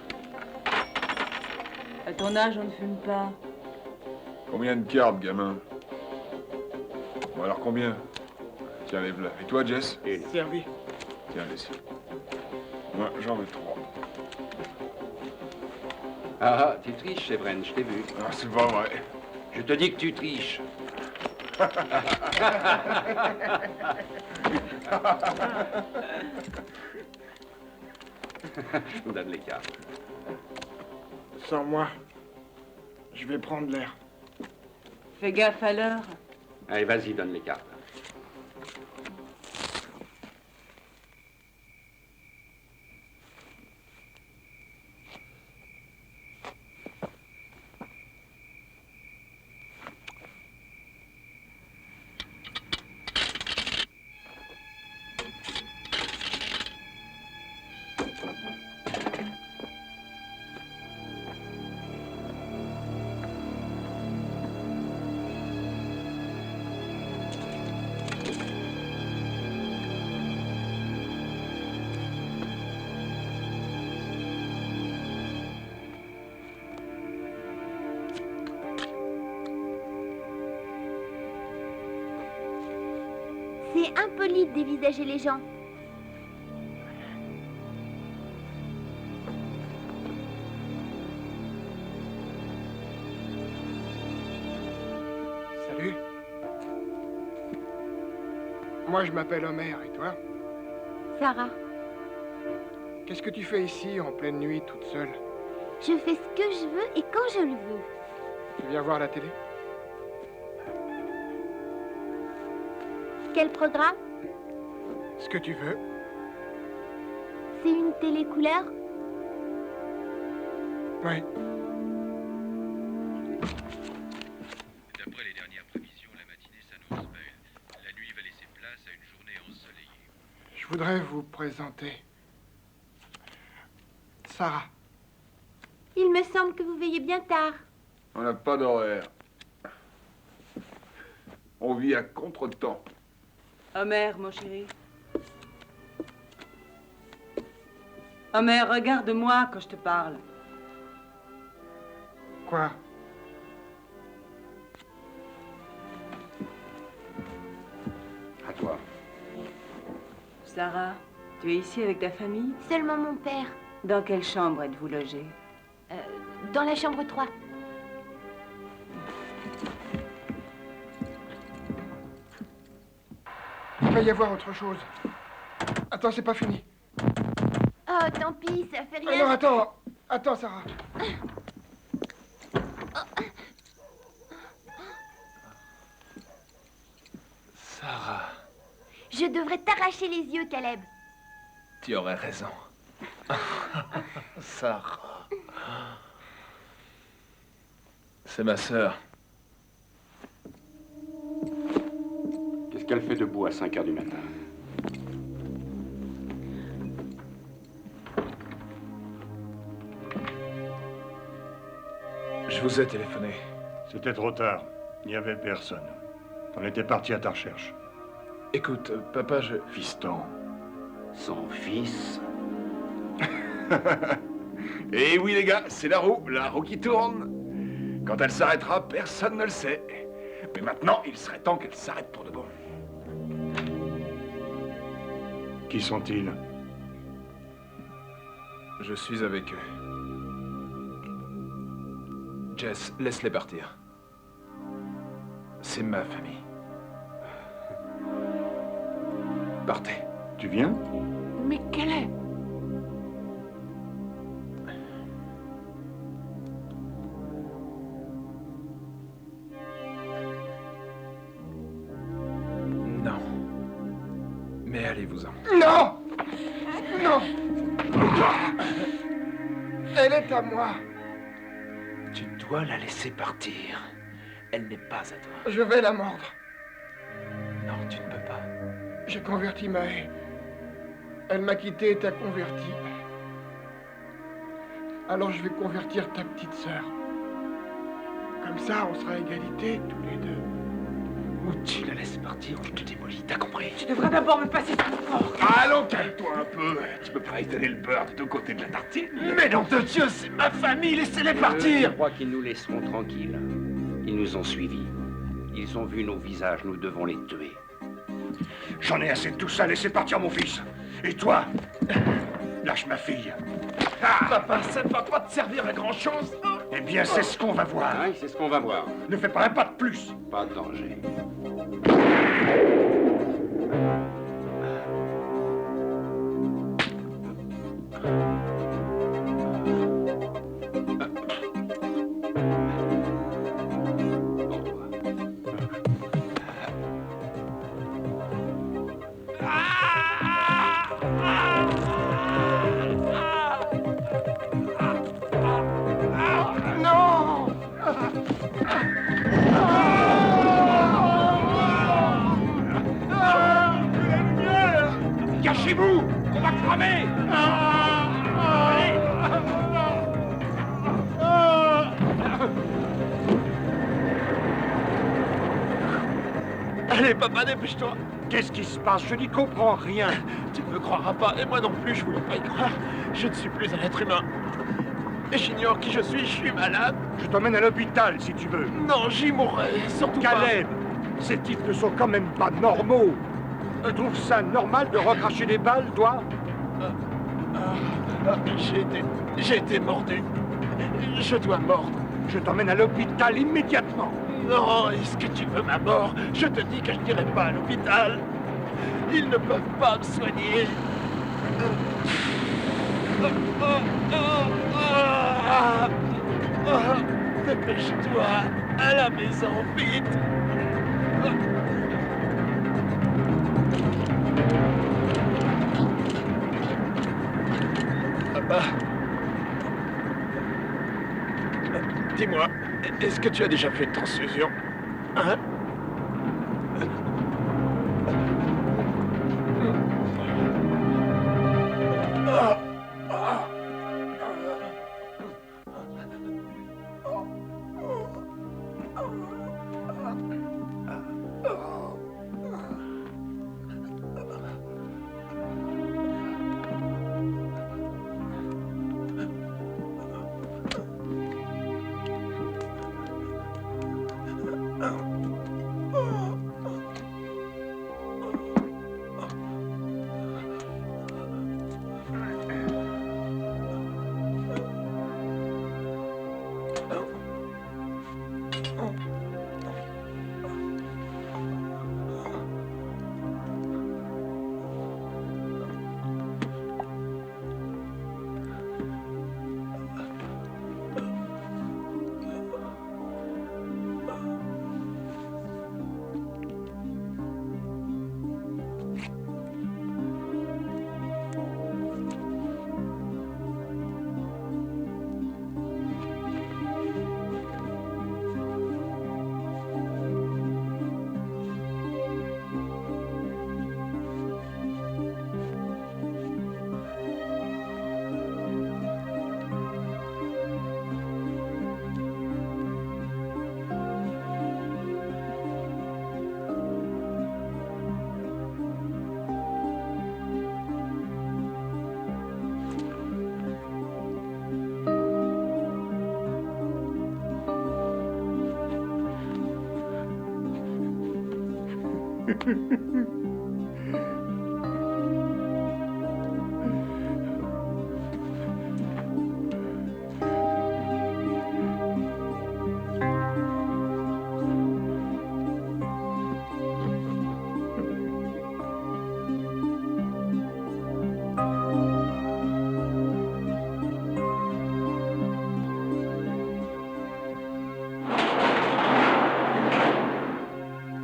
À ton âge, on ne fume pas. Combien de cartes, gamin? Bon, alors combien? Tiens, lève-la. Et toi, Jess? Une. Servi. Tiens, laisse. Moi, j'en veux 3. Ah, tu triches, Séverine, je t'ai vu. Ah, c'est pas vrai. Je te dis que tu triches. Je vous donne les cartes. Sans moi, je vais prendre l'air. Fais gaffe à l'heure. Allez, vas-y, donne les cartes. C'est impoli de dévisager les gens. Salut. Moi, je m'appelle Homer, et toi? Sarah, Qu'est-ce que tu fais ici, en pleine nuit, toute seule? je fais ce que je veux et quand je le veux. Tu viens voir la télé? Quel programme? Ce que tu veux. C'est une télé couleur? Oui. D'après les dernières prévisions, la matinée s'annonce belle. La nuit va laisser place à une journée ensoleillée. Je voudrais vous présenter Sarah. Il me semble que vous veillez bien tard. On n'a pas d'horaire. On vit à contre-temps. Homer, mon chéri. Homer, regarde-moi quand je te parle. Quoi? À toi. Sarah, tu es ici avec ta famille? Seulement mon père. Dans quelle chambre êtes-vous logée? Dans la chambre 3. Il va y avoir autre chose. Attends, c'est pas fini. Oh, tant pis, ça fait Ah rien. non, attends. Attends, Sarah. Sarah, Je devrais t'arracher les yeux, Caleb. tu aurais raison. Sarah. C'est ma sœur. Qu'est-ce qu'elle fait debout à 5 heures du matin? Je vous ai téléphoné. C'était trop tard. Il n'y avait personne. On était parti à ta recherche. Écoute, papa, je... Fiston. Son fils? Eh oui, les gars, c'est la roue qui tourne. Quand elle s'arrêtera, personne ne le sait. Mais maintenant, il serait temps qu'elle s'arrête pour de bon. Qui sont-ils? Je suis avec eux. Jess, laisse-les partir. C'est ma famille. Partez. Tu viens? Mais quelle est? Non. Mais allez-vous-en. Non! Non! Elle est à moi. Tu dois la laisser partir. Elle n'est pas à toi. Je vais la mordre. Non, tu ne peux pas. J'ai converti Mae. Elle m'a quitté et t'a converti. Alors je vais convertir ta petite sœur. Comme ça, on sera à égalité, tous les deux. Ou tu la laisses partir ou je te démolis, t'as compris? Tu devrais d'abord me passer cette porte. Allons, calme-toi un peu. Tu peux pas étaler le beurre des deux côtés de la tartine. Mais nom de Dieu, c'est ma famille, laissez-les partir! Je crois qu'ils nous laisseront tranquilles. Ils nous ont suivis. Ils ont vu nos visages, nous devons les tuer. J'en ai assez de tout ça, laissez partir mon fils. Et toi? Lâche ma fille. Papa, ça ne va pas te servir à grand-chose. Eh bien, c'est ce qu'on va voir. Oui, c'est ce qu'on va voir. Ne fais pas un pas de plus. Pas de danger. Non! Cachez-vous! On va cramer! Allez, papa, dépêche-toi. Qu'est-ce qui se passe? Je n'y comprends rien. Tu ne me croiras pas, et moi non plus, je voulais pas y croire. Je ne suis plus un être humain. Et j'ignore qui je suis malade. Je t'emmène à l'hôpital si tu veux. Non, j'y mourrai, surtout Caleb, ces types ne sont quand même pas normaux. Tu trouves ça normal de recracher des balles, toi? J'ai été mordu. Je dois mordre. Je t'emmène à l'hôpital immédiatement. Non, est-ce que tu veux ma mort? Je te dis que je n'irai pas à l'hôpital. Ils ne peuvent pas me soigner. Dépêche-toi, à la maison, vite. Papa. Dis-moi, est-ce que tu as déjà fait une transfusion? Hein?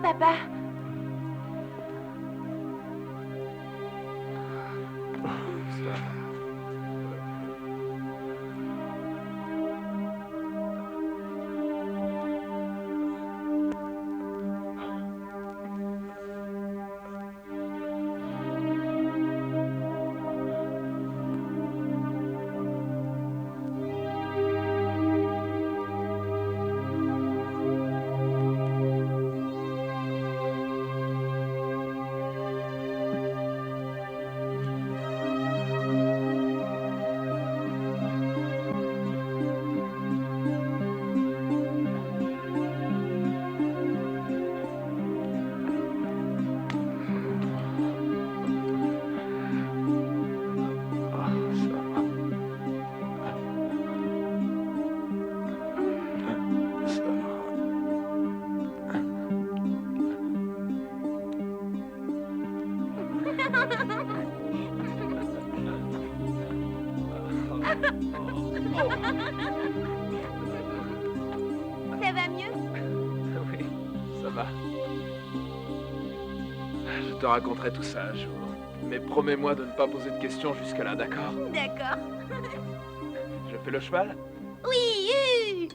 Papa. Ça va mieux? Oui, ça va. Je te raconterai tout ça un jour. Mais promets-moi de ne pas poser de questions jusque-là, d'accord? D'accord. Je fais le cheval? Oui.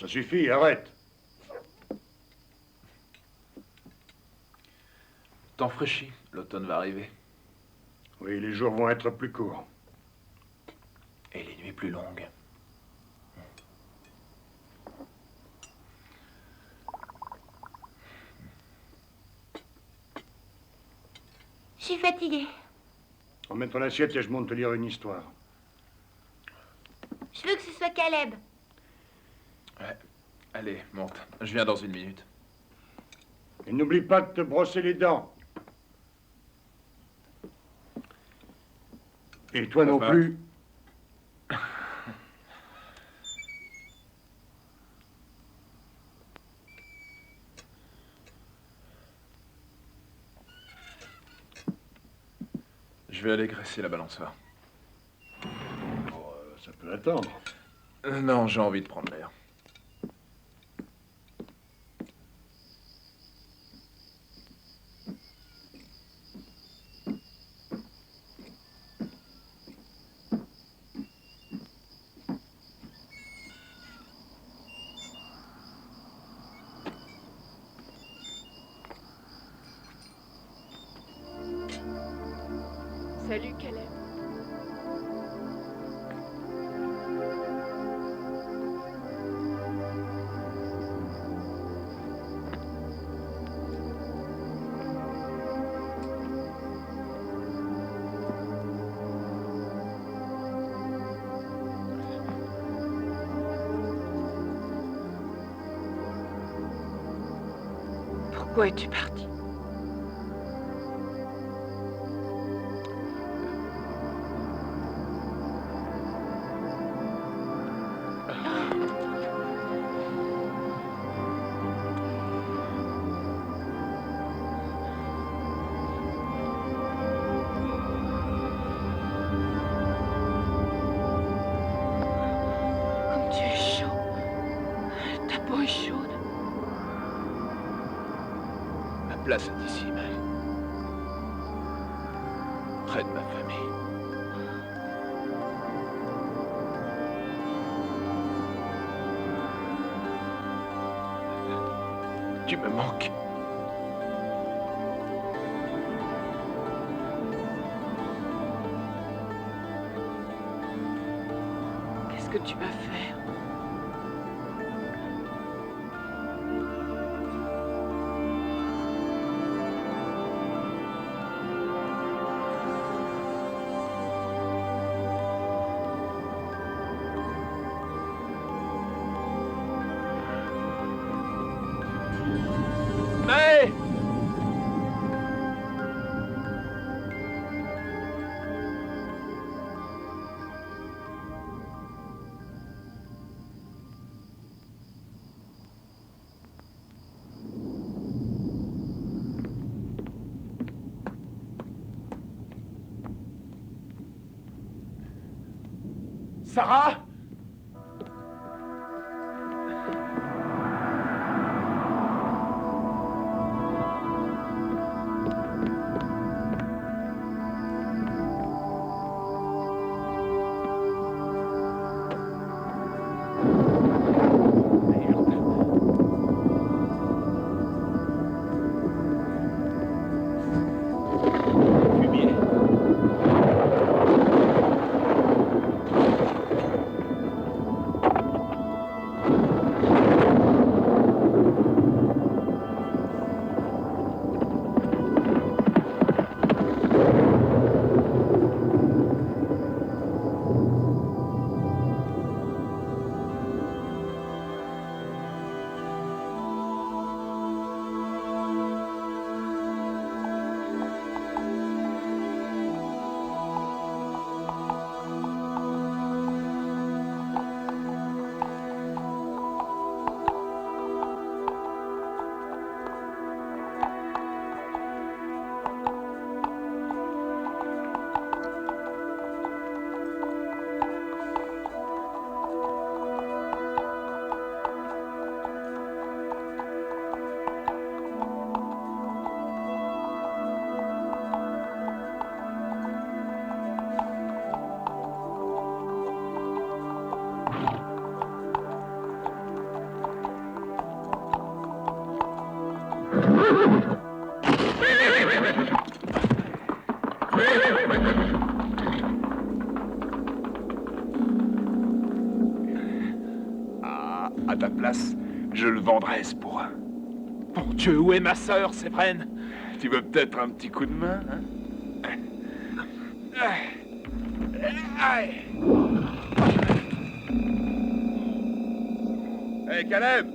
Ça suffit, arrête. T'en fraîchis, l'automne va arriver. Oui, les jours vont être plus courts. Et les nuits plus longues. Je suis fatiguée. Emmène ton assiette et je monte te lire une histoire. Je veux que ce soit Caleb. Ouais. Allez, monte. Je viens dans une minute. Et n'oublie pas de te brosser les dents. Et toi non plus. Je vais aller graisser la balançoire. Ça peut attendre. Non, j'ai envie de prendre l'air. Salut, Caleb. Pourquoi es-tu parti? Comme tu es chaud. Ta peau est chaude. Ma place est ici, Mel. Près de ma famille. Tu me manques. Qu'est-ce que tu vas faire? May! Sarah? À ta place, je le vendrais, ce bourrin. Mon Dieu, où est ma sœur, Séverine? Tu veux peut-être un petit coup de main, hein? Hé, Caleb!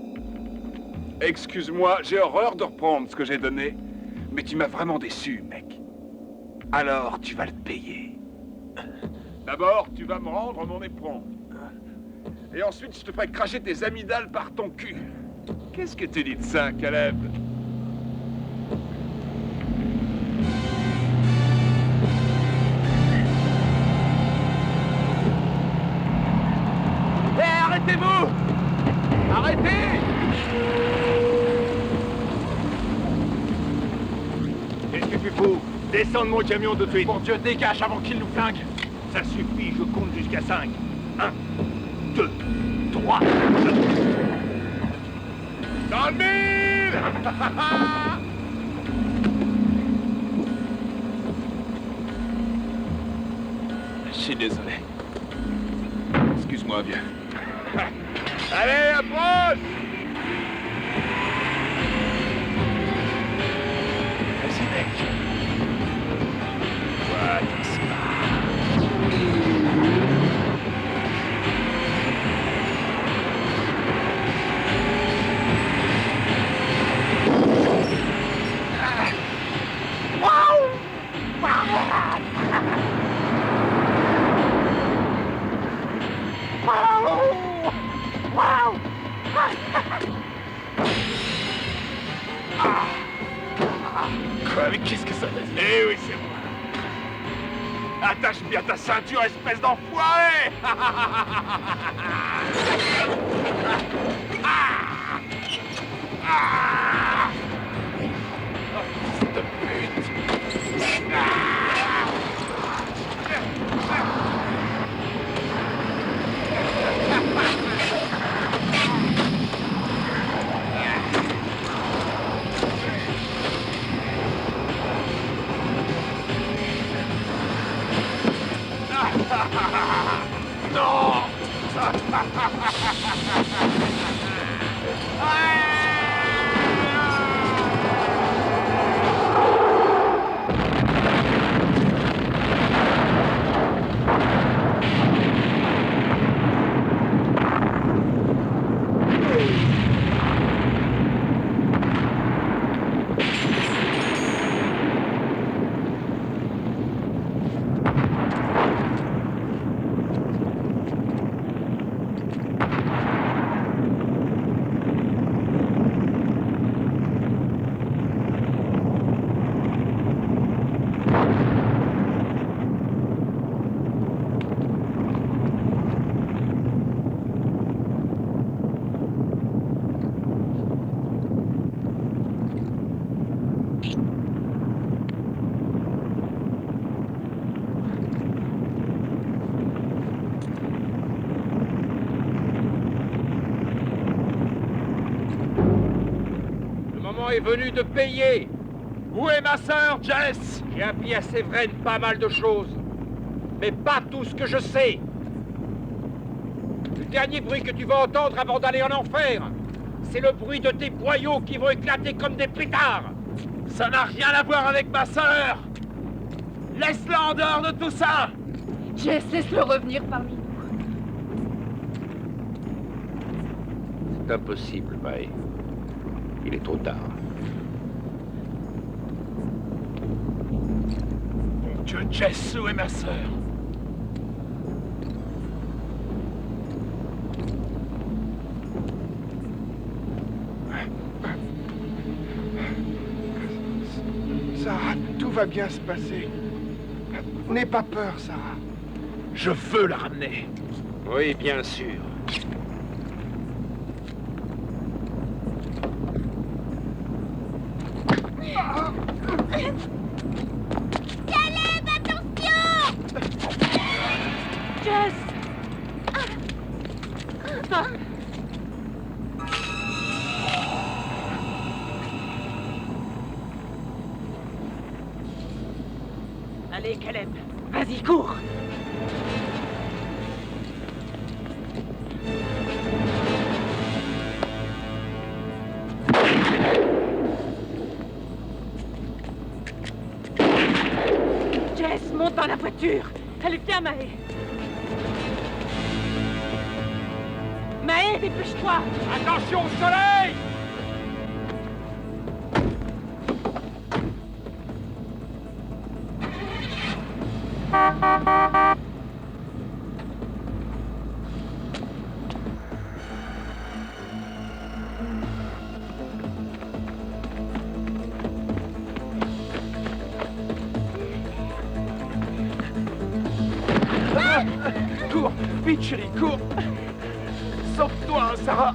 Excuse-moi, j'ai horreur de reprendre ce que j'ai donné, mais tu m'as vraiment déçu, mec. Alors, tu vas le payer. D'abord, tu vas me rendre mon éperon. Et ensuite, je te ferai cracher tes amygdales par ton cul. Qu'est-ce que tu dis de ça, Caleb? Hé, arrêtez-vous! Arrêtez! Qu'est-ce que tu fous? Descends de mon camion tout de suite. Mon Dieu, dégage avant qu'il nous flingue. Ça suffit, je compte jusqu'à 5. 1, 2, 3. Dans le mille! Je suis désolé. Excuse-moi, vieux. Allez, approche! Vas-y, mec. Voilà, Quoi, mais qu'est-ce que ça fait? Eh oui, c'est moi. Attache bien ta ceinture, espèce d'enfoiré! De pute! Non! est venu de payer. Où est ma sœur, Jess? J'ai appris à Séverine pas mal de choses. Mais pas tout ce que je sais. Le dernier bruit que tu vas entendre avant d'aller en enfer, c'est le bruit de tes boyaux qui vont éclater comme des pétards. Ça n'a rien à voir avec ma sœur. Laisse-la en dehors de tout ça. Jess, laisse-le revenir parmi nous. C'est impossible, Mae. Il est trop tard. Mon Dieu, Jess, où est ma sœur? Sarah, tout va bien se passer. N'aie pas peur, Sarah. Je veux la ramener. Oui, bien sûr. Caleb, attention! Jess! Ah. Allez, Caleb, vas-y, cours! Jess, monte dans la voiture! Allez, viens, Mae! Mae, dépêche-toi! Attention au soleil! Cours, vite, chérie, cours! Sauve-toi, Sarah!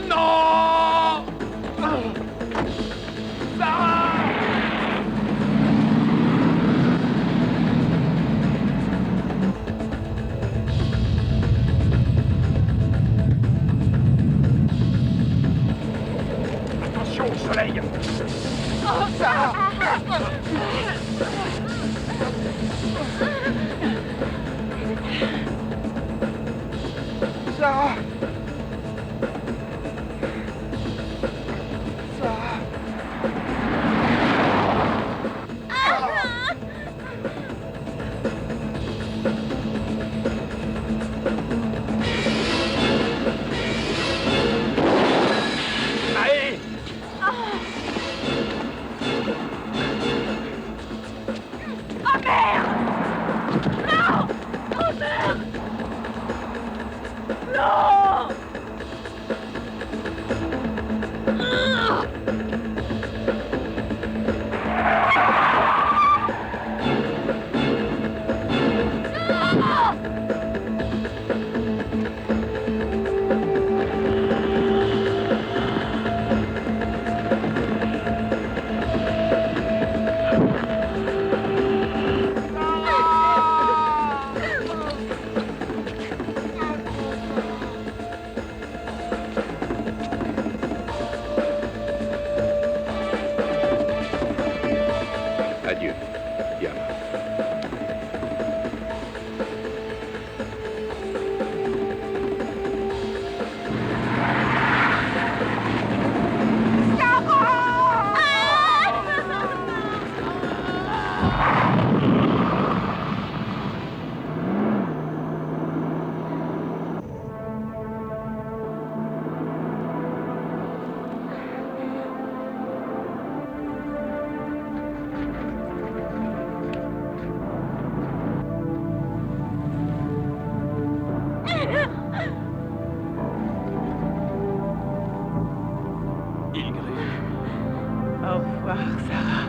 Non! Sarah! Attention au soleil! Sarah! Sarah! Sarah! Allez! Oh merde! Non! Oh merde! Non! Adieu, Diana. Au revoir, Sarah.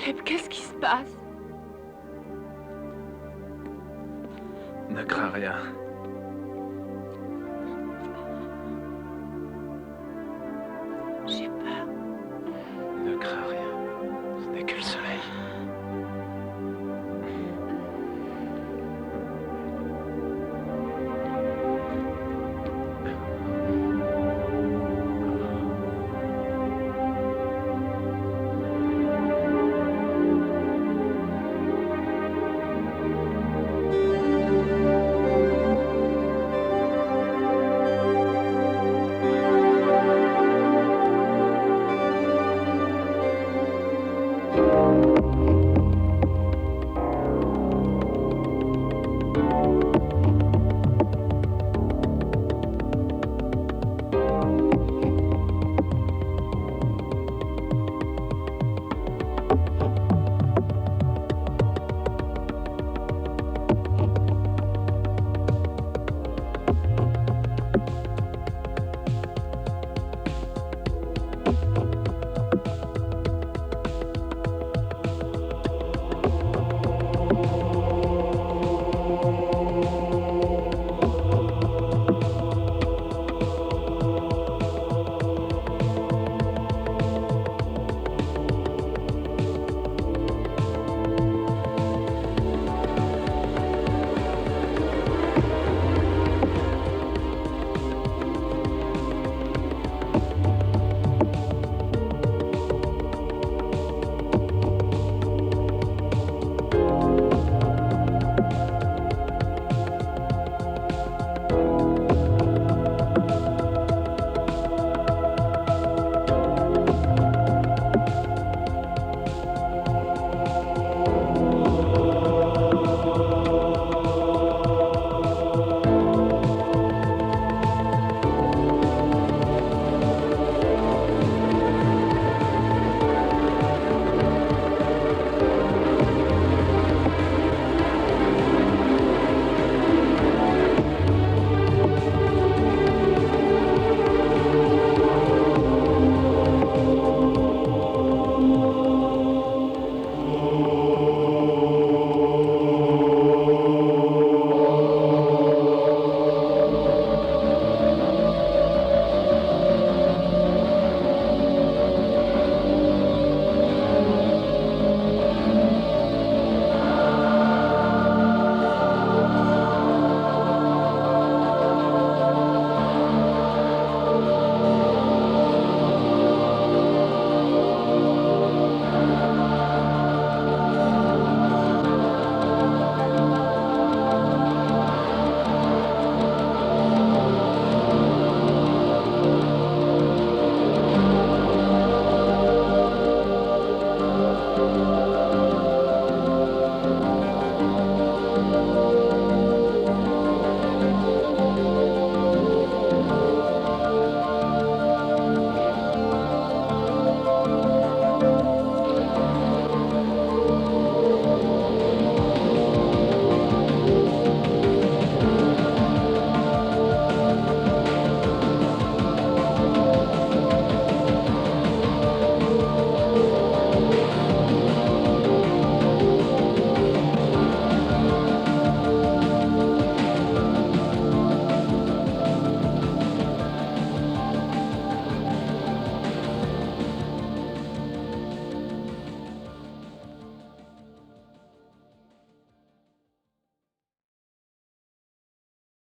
Seb, qu'est-ce qui se passe? Ne crains rien.